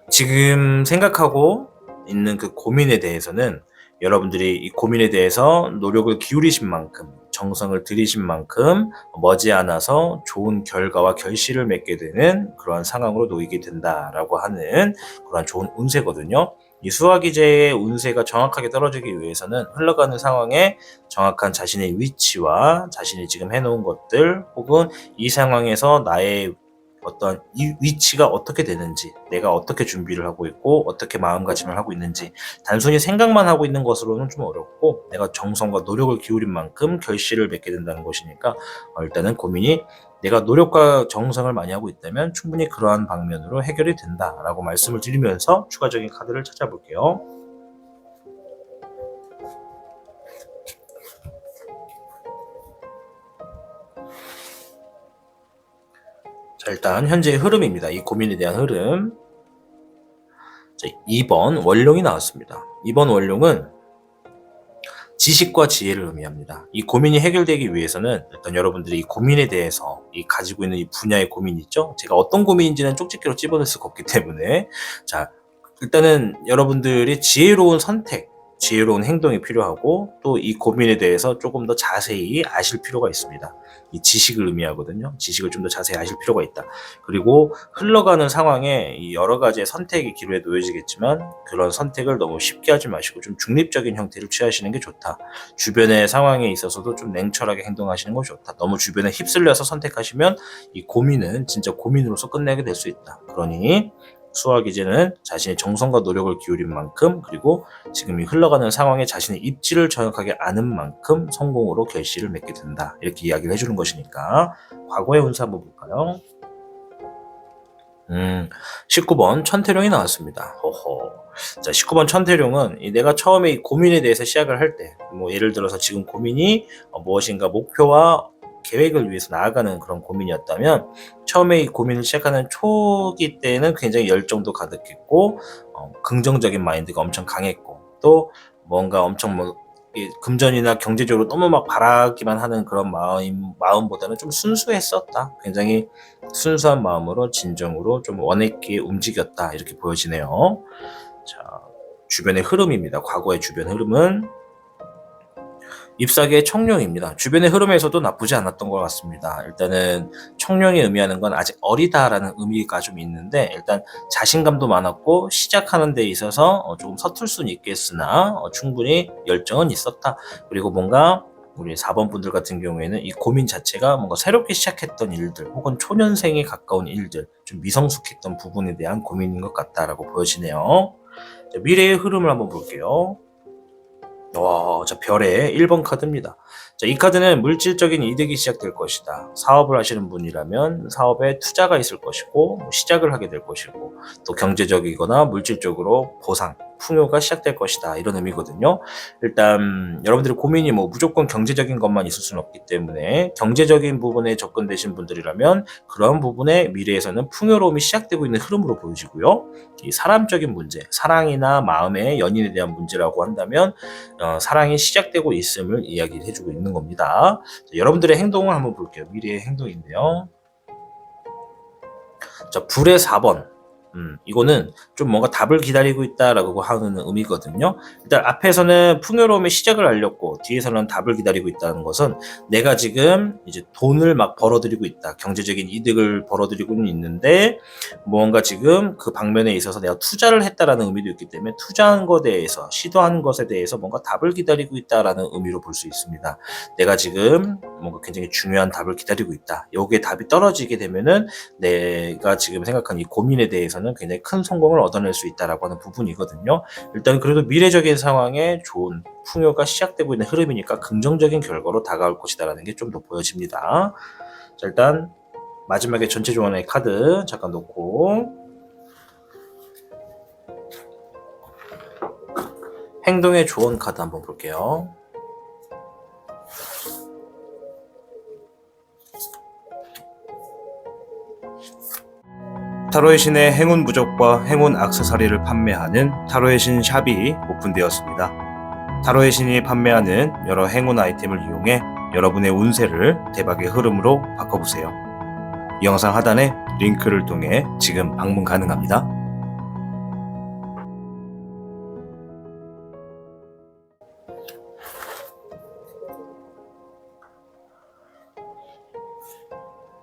지금 생각하고 있는 그 고민에 대해서는 여러분들이 이 고민에 대해서 노력을 기울이신 만큼 정성을 들이신 만큼 머지않아서 좋은 결과와 결실을 맺게 되는 그러한 상황으로 놓이게 된다라고 하는 그러한 좋은 운세거든요. 이 수화기제의 운세가 정확하게 떨어지기 위해서는 흘러가는 상황에 정확한 자신의 위치와 자신이 지금 해놓은 것들 혹은 이 상황에서 나의 어떤 이 위치가 어떻게 되는지 내가 어떻게 준비를 하고 있고 어떻게 마음가짐을 하고 있는지 단순히 생각만 하고 있는 것으로는 좀 어렵고 내가 정성과 노력을 기울인 만큼 결실을 맺게 된다는 것이니까 일단은 고민이 내가 노력과 정성을 많이 하고 있다면 충분히 그러한 방면으로 해결이 된다라고 말씀을 드리면서 추가적인 카드를 찾아볼게요. 자, 일단 현재의 흐름입니다. 이 고민에 대한 흐름. 자, 2번 원룡이 나왔습니다. 2번 원룡은 지식과 지혜를 의미합니다. 이 고민이 해결되기 위해서는 일단 여러분들이 이 고민에 대해서 이 가지고 있는 이 분야의 고민 있죠? 제가 어떤 고민인지는 쪽집게로 찝어낼 수가 없기 때문에 자, 일단은 여러분들이 지혜로운 선택, 지혜로운 행동이 필요하고 또 이 고민에 대해서 조금 더 자세히 아실 필요가 있습니다. 이 지식을 의미하거든요. 지식을 좀 더 자세히 아실 필요가 있다. 그리고 흘러가는 상황에 이 여러 가지의 선택의 기로에 놓여지겠지만 그런 선택을 너무 쉽게 하지 마시고 좀 중립적인 형태를 취하시는 게 좋다. 주변의 상황에 있어서도 좀 냉철하게 행동하시는 것이 좋다. 너무 주변에 휩쓸려서 선택하시면 이 고민은 진짜 고민으로서 끝내게 될 수 있다. 그러니 수학 이제는 자신의 정성과 노력을 기울인 만큼, 그리고 지금 이 흘러가는 상황에 자신의 입지를 정확하게 아는 만큼 성공으로 결실을 맺게 된다. 이렇게 이야기를 해주는 것이니까 과거의 운세 한번 볼까요? 19번 천태룡이 나왔습니다. 허허. 자, 19번 천태룡은 내가 처음에 이 고민에 대해서 시작을 할 때, 뭐 예를 들어서 지금 고민이 무엇인가 목표와 계획을 위해서 나아가는 그런 고민이었다면, 처음에 이 고민을 시작하는 초기 때는 굉장히 열정도 가득했고, 긍정적인 마인드가 엄청 강했고, 또 뭔가 엄청 이 금전이나 경제적으로 너무 막 바라기만 하는 그런 마음보다는 좀 순수했었다. 굉장히 순수한 마음으로 진정으로 좀 원했기에 움직였다. 이렇게 보여지네요. 자, 주변의 흐름입니다. 과거의 주변 흐름은 잎사귀의 청룡입니다. 주변의 흐름에서도 나쁘지 않았던 것 같습니다. 일단은 청룡이 의미하는 건 아직 어리다라는 의미가 좀 있는데, 일단 자신감도 많았고 시작하는 데 있어서 조금 서툴 수는 있겠으나 충분히 열정은 있었다. 그리고 뭔가 우리 4번 분들 같은 경우에는 이 고민 자체가 뭔가 새롭게 시작했던 일들 혹은 초년생에 가까운 일들, 좀 미성숙했던 부분에 대한 고민인 것 같다라고 보여지네요. 자, 미래의 흐름을 한번 볼게요. 와, 자, 별의 1번 카드입니다. 자, 이 카드는 물질적인 이득이 시작될 것이다. 사업을 하시는 분이라면 사업에 투자가 있을 것이고, 시작을 하게 될 것이고, 또 경제적이거나 물질적으로 보상, 풍요가 시작될 것이다. 이런 의미거든요. 일단 여러분들의 고민이 뭐 무조건 경제적인 것만 있을 수는 없기 때문에, 경제적인 부분에 접근되신 분들이라면 그런 부분에 미래에서는 풍요로움이 시작되고 있는 흐름으로 보여지고요. 이 사람적인 문제, 사랑이나 마음의 연인에 대한 문제라고 한다면 사랑이 시작되고 있음을 이야기를 해주고 있는 겁니다. 자, 여러분들의 행동을 한번 볼게요. 미래의 행동인데요. 자, 불의 4번. 이거는 좀 뭔가 답을 기다리고 있다라고 하는 의미거든요. 일단 앞에서는 풍요로움의 시작을 알렸고, 뒤에서는 답을 기다리고 있다는 것은 내가 지금 이제 돈을 막 벌어들이고 있다. 경제적인 이득을 벌어들이고는 있는데, 뭔가 지금 그 방면에 있어서 내가 투자를 했다라는 의미도 있기 때문에, 투자한 것에 대해서, 시도한 것에 대해서 뭔가 답을 기다리고 있다라는 의미로 볼 수 있습니다. 내가 지금 뭔가 굉장히 중요한 답을 기다리고 있다. 여기에 답이 떨어지게 되면은 내가 지금 생각한 이 고민에 대해서는 굉장히 큰 성공을 얻어낼 수 있다라고 하는 부분이거든요. 일단 그래도 미래적인 상황에 좋은 풍요가 시작되고 있는 흐름이니까 긍정적인 결과로 다가올 것이다라는 게 좀 더 보여집니다. 자, 일단 마지막에 전체 조언의 카드 잠깐 놓고 행동의 조언 카드 한번 볼게요. 타로의 신의 행운 부적과 행운 액세서리를 판매하는 타로의 신 샵이 오픈되었습니다. 타로의 신이 판매하는 여러 행운 아이템을 이용해 여러분의 운세를 대박의 흐름으로 바꿔보세요. 이 영상 하단의 링크를 통해 지금 방문 가능합니다.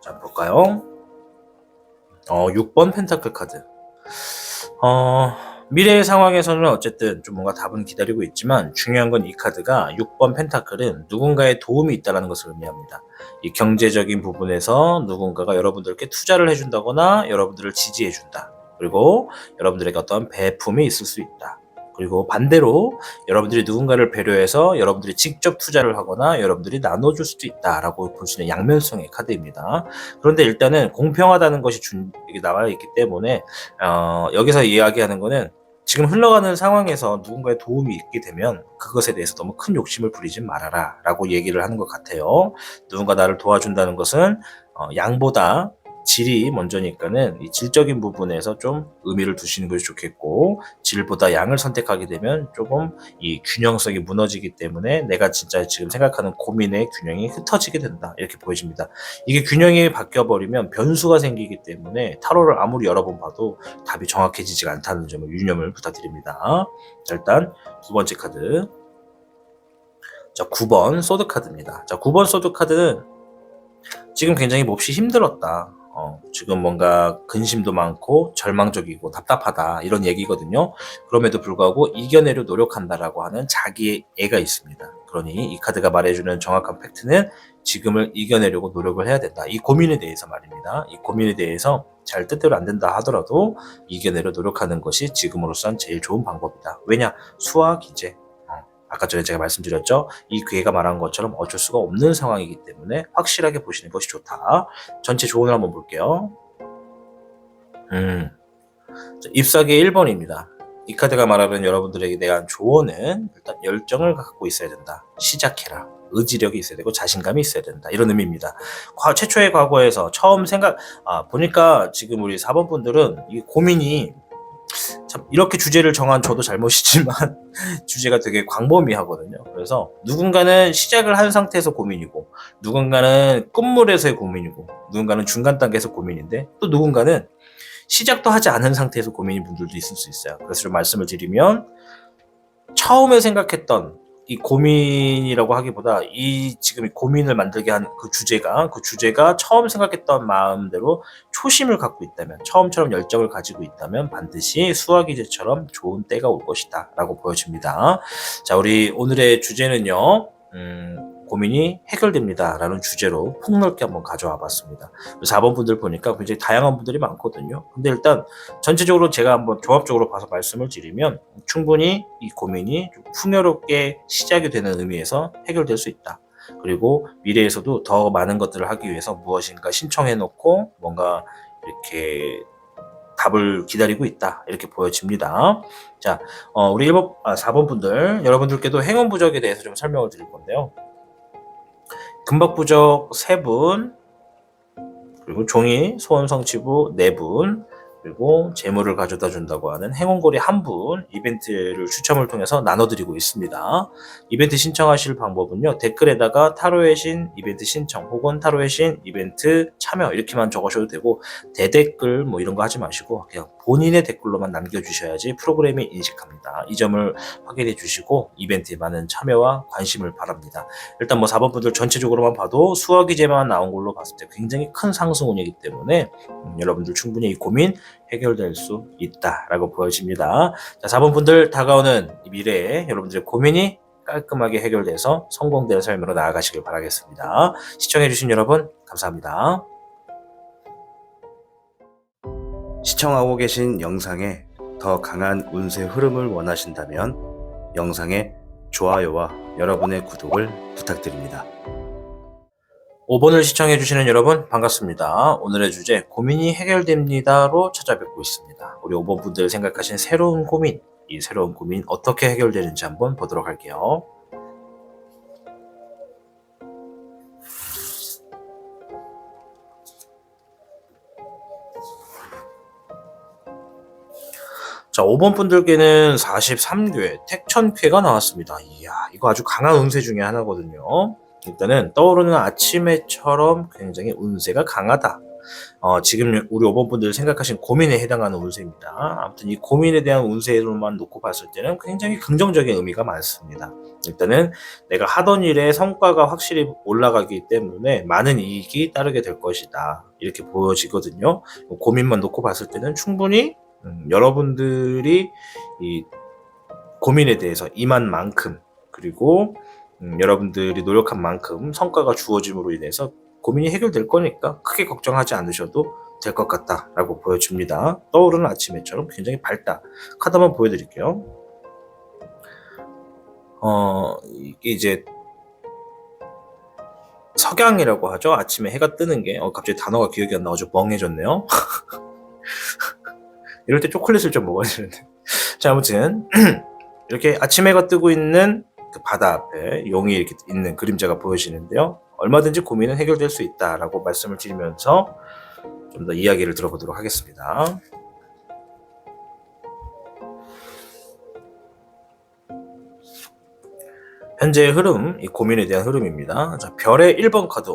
자, 볼까요? 6번 펜타클 카드. 미래의 상황에서는 어쨌든 좀 뭔가 답은 기다리고 있지만, 중요한 건 이 카드가 6번 펜타클은 누군가의 도움이 있다는 것을 의미합니다. 이 경제적인 부분에서 누군가가 여러분들께 투자를 해준다거나 여러분들을 지지해준다. 그리고 여러분들에게 어떤 배품이 있을 수 있다. 그리고 반대로 여러분들이 누군가를 배려해서 여러분들이 직접 투자를 하거나 여러분들이 나눠줄 수도 있다라고 볼 수 있는 양면성의 카드입니다. 그런데 일단은 공평하다는 것이 이게 나와 있기 때문에 여기서 이야기하는 거는 지금 흘러가는 상황에서 누군가의 도움이 있게 되면 그것에 대해서 너무 큰 욕심을 부리지 말아라 라고 얘기를 하는 것 같아요. 누군가 나를 도와준다는 것은 양보다 질이 먼저니까는 이 질적인 부분에서 좀 의미를 두시는 것이 좋겠고, 질보다 양을 선택하게 되면 조금 이 균형성이 무너지기 때문에 내가 진짜 지금 생각하는 고민의 균형이 흩어지게 된다, 이렇게 보여집니다. 이게 균형이 바뀌어버리면 변수가 생기기 때문에 타로를 아무리 여러 번 봐도 답이 정확해지지가 않다는 점을 유념을 부탁드립니다. 자, 일단 두 번째 카드. 자, 9번 소드 카드입니다. 자, 9번 소드 카드는 지금 굉장히 몹시 힘들었다. 지금 뭔가 근심도 많고 절망적이고 답답하다, 이런 얘기거든요. 그럼에도 불구하고 이겨내려 노력한다라고 하는 자기의 애가 있습니다. 그러니 이 카드가 말해주는 정확한 팩트는 지금을 이겨내려고 노력을 해야 된다. 이 고민에 대해서 말입니다. 이 고민에 대해서 잘 뜻대로 안 된다 하더라도 이겨내려 노력하는 것이 지금으로선 제일 좋은 방법이다. 왜냐? 수화 기제. 아까 전에 제가 말씀드렸죠. 이 괴가 말한 것처럼 어쩔 수가 없는 상황이기 때문에 확실하게 보시는 것이 좋다. 전체 조언을 한번 볼게요. ip사기 1번입니다. 이 카드가 말하는 여러분들에게 대한 조언은 일단 열정을 갖고 있어야 된다. 시작해라. 의지력이 있어야 되고 자신감이 있어야 된다. 이런 의미입니다. 최초의 과거에서 처음 보니까 지금 우리 4번 분들은 이 고민이 참 이렇게 주제를 정한 저도 잘못이지만 주제가 되게 광범위하거든요. 그래서 누군가는 시작을 한 상태에서 고민이고, 누군가는 끝물에서의 고민이고, 누군가는 중간 단계에서 고민인데, 또 누군가는 시작도 하지 않은 상태에서 고민인 분들도 있을 수 있어요. 그래서 좀 말씀을 드리면, 처음에 생각했던 이 고민이라고 하기보다 지금 이 고민을 만들게 한 그 주제가 처음 생각했던 마음대로 초심을 갖고 있다면, 처음처럼 열정을 가지고 있다면 반드시 수화기제처럼 좋은 때가 올 것이다 라고 보여집니다. 자, 우리 오늘의 주제는요, 고민이 해결됩니다 라는 주제로 폭넓게 한번 가져와 봤습니다. 4번 분들 보니까 굉장히 다양한 분들이 많거든요. 근데 일단 전체적으로 제가 한번 종합적으로 봐서 말씀을 드리면, 충분히 이 고민이 좀 풍요롭게 시작이 되는 의미에서 해결될 수 있다. 그리고 미래에서도 더 많은 것들을 하기 위해서 무엇인가 신청해 놓고 뭔가 이렇게 답을 기다리고 있다, 이렇게 보여집니다. 자, 우리 4번 분들, 여러분들께도 행운 부적에 대해서 좀 설명을 드릴 건데요. 금박 부적 3분, 그리고 종이 소원성취부 4분, 그리고 재물을 가져다 준다고 하는 행운고리 1분 이벤트를 추첨을 통해서 나눠드리고 있습니다. 이벤트 신청하실 방법은요, 댓글에다가 타로의 신 이벤트 신청 혹은 타로의 신 이벤트 참여 이렇게만 적으셔도 되고, 대댓글 뭐 이런 거 하지 마시고 그냥 본인의 댓글로만 남겨주셔야지 프로그램이 인식합니다. 이 점을 확인해 주시고 이벤트에 많은 참여와 관심을 바랍니다. 일단 뭐 4번 분들 전체적으로만 봐도 수화기제만 나온 걸로 봤을 때 굉장히 큰 상승운이기 때문에 여러분들 충분히 이 고민 해결될 수 있다라고 보여집니다. 자, 4번 분들, 다가오는 미래에 여러분들의 고민이 깔끔하게 해결돼서 성공되는 삶으로 나아가시길 바라겠습니다. 시청해주신 여러분 감사합니다. 시청하고 계신 영상에 더 강한 운세 흐름을 원하신다면 영상에 좋아요와 여러분의 구독을 부탁드립니다. 5번을 시청해주시는 여러분 반갑습니다. 오늘의 주제 고민이 해결됩니다로 찾아뵙고 있습니다. 우리 5번 분들 생각하신 새로운 고민, 이 새로운 고민 어떻게 해결되는지 한번 보도록 할게요. 자, 5번 분들께는 43괴 택천쾌가 나왔습니다. 이야, 이거 아주 강한 운세 중에 하나거든요. 일단은 떠오르는 아침에처럼 굉장히 운세가 강하다. 지금 우리 5번 분들 생각하신 고민에 해당하는 운세입니다. 아무튼 이 고민에 대한 운세로만 놓고 봤을 때는 굉장히 긍정적인 의미가 많습니다. 일단은 내가 하던 일의 성과가 확실히 올라가기 때문에 많은 이익이 따르게 될 것이다, 이렇게 보여지거든요. 고민만 놓고 봤을 때는 충분히 여러분들이 이 고민에 대해서 임한 만큼, 그리고 여러분들이 노력한 만큼 성과가 주어짐으로 인해서 고민이 해결될 거니까 크게 걱정하지 않으셔도 될 것 같다라고 보여집니다. 떠오르는 아침에처럼 굉장히 밝다. 카드 한번 보여드릴게요. 이게 이제 석양이라고 하죠. 아침에 해가 뜨는 게 갑자기 단어가 기억이 안 나가지고 멍해졌네요. 이럴 때 초콜릿을 좀 먹어야 되는데. 자, 아무튼 이렇게 아침 해가 뜨고 있는 그 바다 앞에 용이 이렇게 있는 그림자가 보여지는데요. 얼마든지 고민은 해결될 수 있다라고 말씀을 드리면서 좀 더 이야기를 들어보도록 하겠습니다. 현재의 흐름, 이 고민에 대한 흐름입니다. 자, 별의 1번 카드.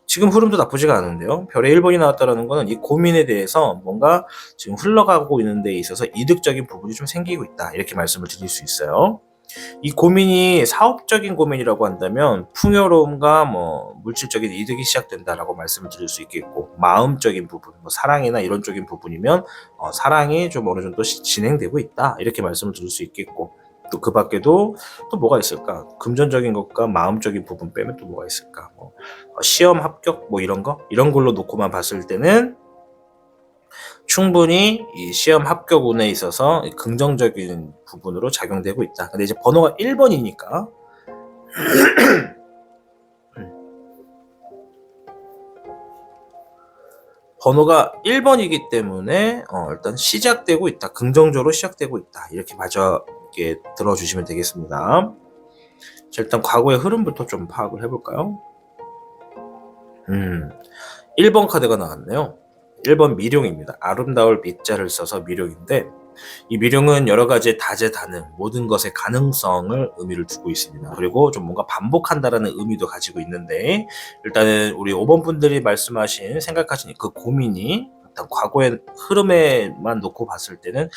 지금 흐름도 나쁘지가 않은데요. 별의 1번이 나왔다는 거는 이 고민에 대해서 뭔가 지금 흘러가고 있는 데 있어서 이득적인 부분이 좀 생기고 있다, 이렇게 말씀을 드릴 수 있어요. 이 고민이 사업적인 고민이라고 한다면 풍요로움과 뭐 물질적인 이득이 시작된다라고 말씀을 드릴 수 있겠고, 마음적인 부분, 뭐 사랑이나 이런 쪽인 부분이면 사랑이 좀 어느 정도 진행되고 있다, 이렇게 말씀을 드릴 수 있겠고, 또 그 밖에도 또 뭐가 있을까? 금전적인 것과 마음적인 부분 빼면 또 뭐가 있을까? 시험 합격 뭐 이런 걸로 놓고만 봤을 때는 충분히 이 시험 합격 운에 있어서 긍정적인 부분으로 작용되고 있다. 근데 이제 번호가 1번이니까 번호가 1번이기 때문에 일단 시작되고 있다. 긍정적으로 시작되고 있다. 이렇게 이렇게 들어주시면 되겠습니다. 자, 일단 과거의 흐름부터 좀 파악을 해볼까요? 1번 카드가 나왔네요. 1번 미룡입니다. 아름다울 미자를 써서 미룡인데 이 미룡은 여러 가지 다재다능 모든 것의 가능성을 의미를 두고 있습니다. 그리고 좀 뭔가 반복한다라는 의미도 가지고 있는데 일단은 우리 5번 분들이 말씀하신 생각하신 그 고민이 일단 과거의 흐름에만 놓고 봤을 때는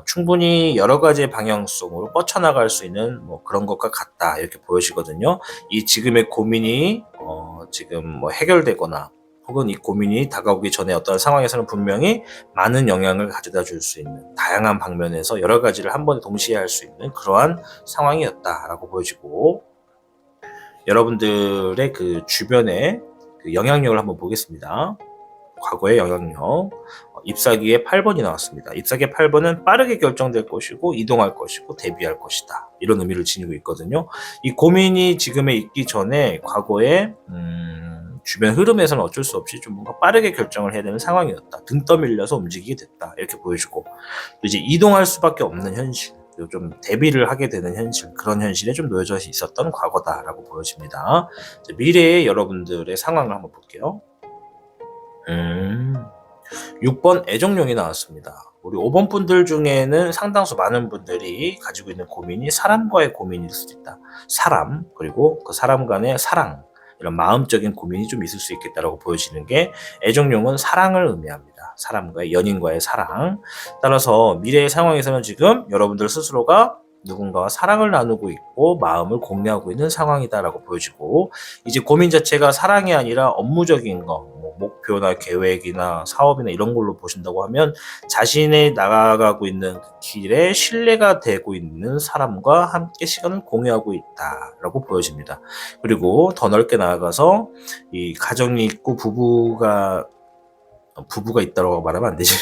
충분히 여러 가지 방향성으로 뻗쳐나갈 수 있는 뭐 그런 것과 같다 이렇게 보여지거든요. 이 지금의 고민이 지금 뭐 해결되거나 혹은 이 고민이 다가오기 전에 어떤 상황에서는 분명히 많은 영향을 가져다 줄 수 있는 다양한 방면에서 여러 가지를 한 번에 동시에 할 수 있는 그러한 상황이었다라고 보여지고 여러분들의 그 주변의 그 영향력을 한번 보겠습니다. 과거의 영향력 잎사귀의 8번이 나왔습니다. 잎사귀의 8번은 빠르게 결정될 것이고 이동할 것이고 대비할 것이다. 이런 의미를 지니고 있거든요. 이 고민이 지금에 있기 전에 과거에 주변 흐름에서는 어쩔 수 없이 좀 뭔가 빠르게 결정을 해야 되는 상황이었다. 등 떠밀려서 움직이게 됐다. 이렇게 보여주고 또 이제 이동할 수밖에 없는 현실 그리고 좀 대비를 하게 되는 현실 그런 현실에 좀 놓여져 있었던 과거다라고 보여집니다. 미래의 여러분들의 상황을 한번 볼게요. 6번 애정용이 나왔습니다. 우리 5번 분들 중에는 상당수 많은 분들이 가지고 있는 고민이 사람과의 고민일 수도 있다. 사람 그리고 그 사람 간의 사랑 이런 마음적인 고민이 좀 있을 수 있겠다라고 보여지는 게 애정용은 사랑을 의미합니다. 사람과의 연인과의 사랑. 따라서 미래의 상황에서는 지금 여러분들 스스로가 누군가와 사랑을 나누고 있고 마음을 공유하고 있는 상황이다라고 보여지고 이제 고민 자체가 사랑이 아니라 업무적인 거, 뭐 목표나 계획이나 사업이나 이런 걸로 보신다고 하면 자신의 나아가고 있는 그 길에 신뢰가 되고 있는 사람과 함께 시간을 공유하고 있다라고 보여집니다. 그리고 더 넓게 나아가서 이 가정이 있고 부부가 있다라고 말하면 안 되지.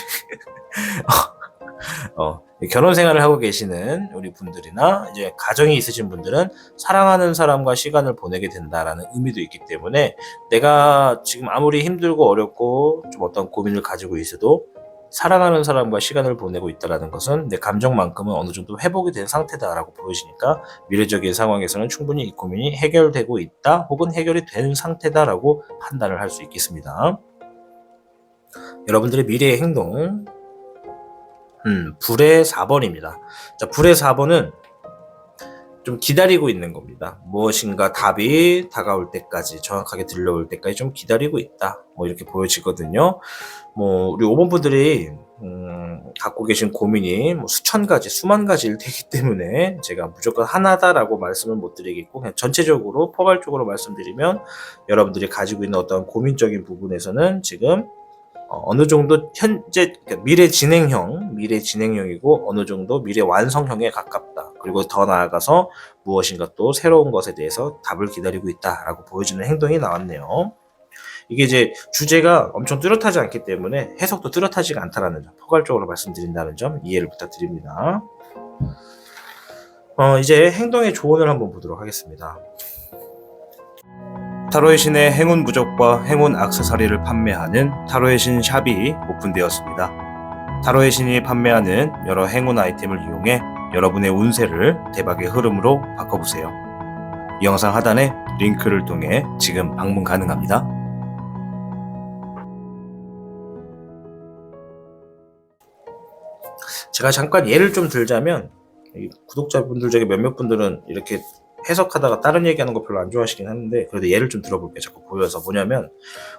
결혼 생활을 하고 계시는 우리 분들이나 이제 가정이 있으신 분들은 사랑하는 사람과 시간을 보내게 된다라는 의미도 있기 때문에 내가 지금 아무리 힘들고 어렵고 좀 어떤 고민을 가지고 있어도 사랑하는 사람과 시간을 보내고 있다는 것은 내 감정만큼은 어느 정도 회복이 된 상태다라고 보여지니까 미래적인 상황에서는 충분히 이 고민이 해결되고 있다 혹은 해결이 된 상태다라고 판단을 할 수 있겠습니다. 여러분들의 미래의 행동 불의 4번입니다. 자, 불의 4번은 좀 기다리고 있는 겁니다. 무엇인가 답이 다가올 때까지, 정확하게 들려올 때까지 좀 기다리고 있다. 뭐 이렇게 보여지거든요. 뭐 우리 5번 분들이 갖고 계신 고민이 뭐 수천 가지, 수만 가지일 테기 때문에 제가 무조건 하나다라고 말씀을 못 드리겠고 그냥 전체적으로 포괄적으로 말씀드리면 여러분들이 가지고 있는 어떤 고민적인 부분에서는 지금 어느 정도 현재 미래 진행형이고 어느 정도 미래 완성형에 가깝다. 그리고 더 나아가서 무엇인가 또 새로운 것에 대해서 답을 기다리고 있다라고 보여주는 행동이 나왔네요. 이게 이제 주제가 엄청 뚜렷하지 않기 때문에 해석도 뚜렷하지가 않다라는 점, 포괄적으로 말씀드린다는 점 이해를 부탁드립니다. 이제 행동의 조언을 한번 보도록 하겠습니다. 타로의 신의 행운 부적과 행운 액세서리를 판매하는 타로의 신 샵이 오픈되었습니다. 타로의 신이 판매하는 여러 행운 아이템을 이용해 여러분의 운세를 대박의 흐름으로 바꿔보세요. 이 영상 하단에 링크를 통해 지금 방문 가능합니다. 제가 잠깐 예를 좀 들자면 구독자분들 중에 몇몇 분들은 이렇게 해석하다가 다른 얘기하는 거 별로 안 좋아하시긴 하는데 그래도 예를 좀 들어볼게요. 자꾸 보여서 뭐냐면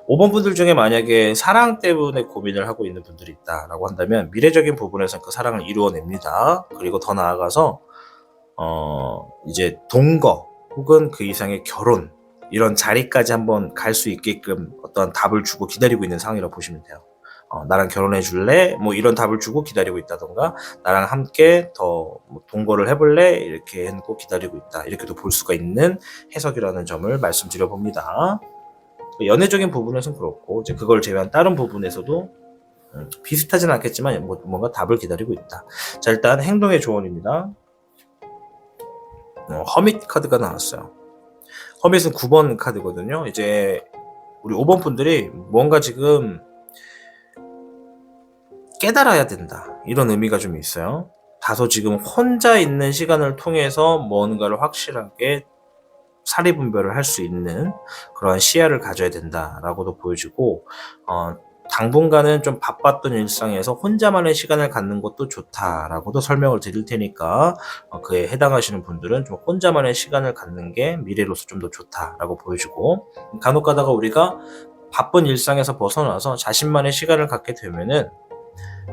5번 분들 중에 만약에 사랑 때문에 고민을 하고 있는 분들이 있다라고 한다면 미래적인 부분에서 그 사랑을 이루어냅니다. 그리고 더 나아가서 이제 동거 혹은 그 이상의 결혼 이런 자리까지 한번 갈 수 있게끔 어떤 답을 주고 기다리고 있는 상황이라고 보시면 돼요. 나랑 결혼해 줄래? 뭐 이런 답을 주고 기다리고 있다던가 나랑 함께 더 동거를 해볼래? 이렇게 해놓고 기다리고 있다. 이렇게도 볼 수가 있는 해석이라는 점을 말씀드려 봅니다. 연애적인 부분에서는 그렇고 이제 그걸 제외한 다른 부분에서도 비슷하진 않겠지만 뭔가 답을 기다리고 있다. 자, 일단 행동의 조언입니다. 허밋 카드가 나왔어요. 허밋은 9번 카드거든요. 이제 우리 5번 분들이 뭔가 지금 깨달아야 된다, 이런 의미가 좀 있어요. 다소 지금 혼자 있는 시간을 통해서 뭔가를 확실하게 사리분별을 할 수 있는 그런 시야를 가져야 된다라고도 보여지고, 당분간은 좀 바빴던 일상에서 혼자만의 시간을 갖는 것도 좋다라고도 설명을 드릴 테니까, 그에 해당하시는 분들은 좀 혼자만의 시간을 갖는 게 미래로서 좀 더 좋다라고 보여지고, 간혹 가다가 우리가 바쁜 일상에서 벗어나서 자신만의 시간을 갖게 되면은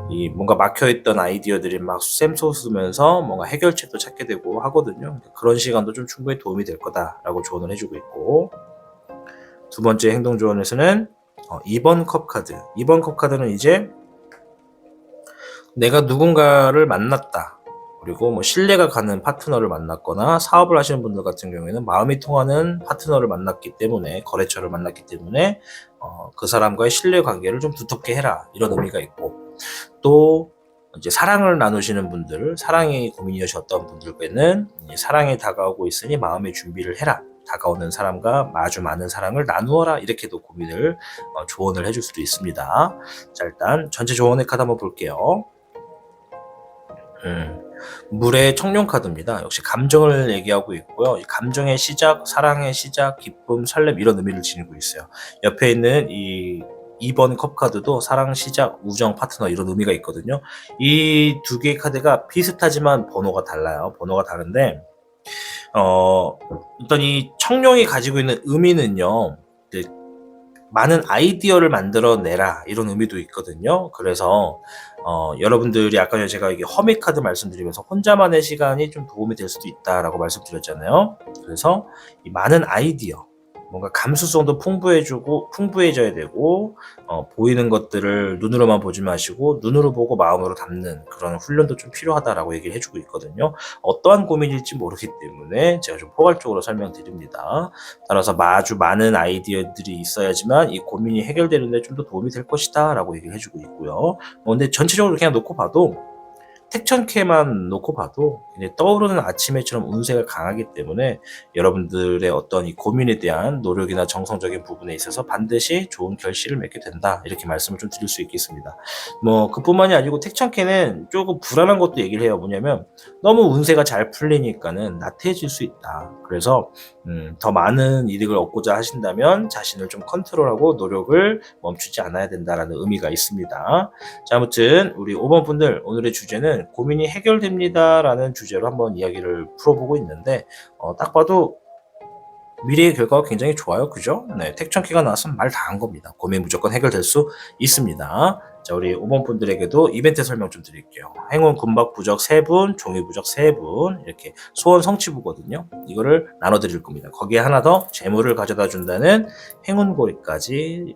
이 뭔가 막혀있던 아이디어들이 막 샘솟으면서 뭔가 해결책도 찾게 되고 하거든요. 그런 시간도 좀 충분히 도움이 될 거다라고 조언을 해주고 있고, 두 번째 행동 조언에서는 2번 컵 카드. 2번 컵 카드는 이제 내가 누군가를 만났다, 그리고 뭐 신뢰가 가는 파트너를 만났거나 사업을 하시는 분들 같은 경우에는 마음이 통하는 파트너를 만났기 때문에, 거래처를 만났기 때문에 그 사람과의 신뢰 관계를 좀 두텁게 해라, 이런 의미가 있고, 또 이제 사랑을 나누시는 분들, 사랑이 고민이셨던 분들께는 사랑이 다가오고 있으니 마음의 준비를 해라, 다가오는 사람과 아주 많은 사랑을 나누어라, 이렇게도 고민을 조언을 해줄 수도 있습니다. 자, 일단 전체 조언의 카드 한번 볼게요. 물의 청룡 카드입니다. 역시 감정을 얘기하고 있고요. 이 감정의 시작, 사랑의 시작, 기쁨, 설렘, 이런 의미를 지니고 있어요. 옆에 있는 이 2번 컵 카드도 사랑, 시작, 우정, 파트너, 이런 의미가 있거든요. 이 두 개의 카드가 비슷하지만 번호가 달라요. 번호가 다른데, 일단 이 청룡이 가지고 있는 의미는요, 많은 아이디어를 만들어내라, 이런 의미도 있거든요. 그래서 여러분들이 아까 전에 제가 이게 허밋 카드 말씀드리면서 혼자만의 시간이 좀 도움이 될 수도 있다라고 말씀드렸잖아요. 그래서 이 많은 아이디어, 뭔가 감수성도 풍부해져야 되고, 보이는 것들을 눈으로만 보지 마시고 눈으로 보고 마음으로 담는 그런 훈련도 좀 필요하다라고 얘기를 해주고 있거든요. 어떠한 고민일지 모르기 때문에 제가 좀 포괄적으로 설명드립니다. 따라서 아주 많은 아이디어들이 있어야지만 이 고민이 해결되는 데 좀 더 도움이 될 것이다 라고 얘기를 해주고 있고요. 근데 전체적으로 그냥 놓고 봐도, 택천캐만 놓고 봐도 떠오르는 아침에처럼 운세가 강하기 때문에 여러분들의 어떤 이 고민에 대한 노력이나 정성적인 부분에 있어서 반드시 좋은 결실을 맺게 된다, 이렇게 말씀을 좀 드릴 수 있겠습니다. 뭐 그뿐만이 아니고 택천캐는 조금 불안한 것도 얘기를 해요. 뭐냐면 너무 운세가 잘 풀리니까는 나태해질 수 있다. 그래서 더 많은 이득을 얻고자 하신다면 자신을 좀 컨트롤하고 노력을 멈추지 않아야 된다라는 의미가 있습니다. 자, 아무튼 우리 5번 분들, 오늘의 주제는 고민이 해결됩니다 라는 주제로 한번 이야기를 풀어보고 있는데, 딱 봐도 미래의 결과가 굉장히 좋아요. 그죠? 네, 택천키가 나왔으면 말 다 한 겁니다. 고민 무조건 해결될 수 있습니다. 자, 우리 5번 분들에게도 이벤트 설명 좀 드릴게요. 행운 금박 부적 3분, 종이 부적 3분, 이렇게 소원 성취부거든요. 이거를 나눠드릴 겁니다. 거기에 하나 더 재물을 가져다 준다는 행운고리까지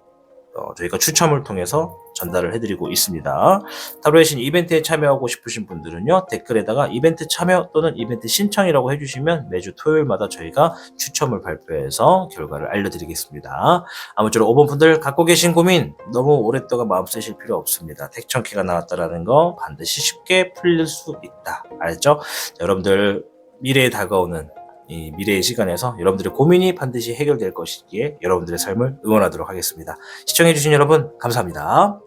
저희가 추첨을 통해서 전달을 해드리고 있습니다. 타로의 신 이벤트에 참여하고 싶으신 분들은요, 댓글에다가 이벤트 참여 또는 이벤트 신청이라고 해주시면 매주 토요일마다 저희가 추첨을 발표해서 결과를 알려드리겠습니다. 아무쪼록 5번 분들, 갖고 계신 고민 너무 오랫동안 마음 쓰실 필요 없습니다. 택천키가 나왔다라는 거 반드시 쉽게 풀릴 수 있다. 알죠? 자, 여러분들 미래에 다가오는 이 미래의 시간에서 여러분들의 고민이 반드시 해결될 것이기에 여러분들의 삶을 응원하도록 하겠습니다. 시청해주신 여러분 감사합니다.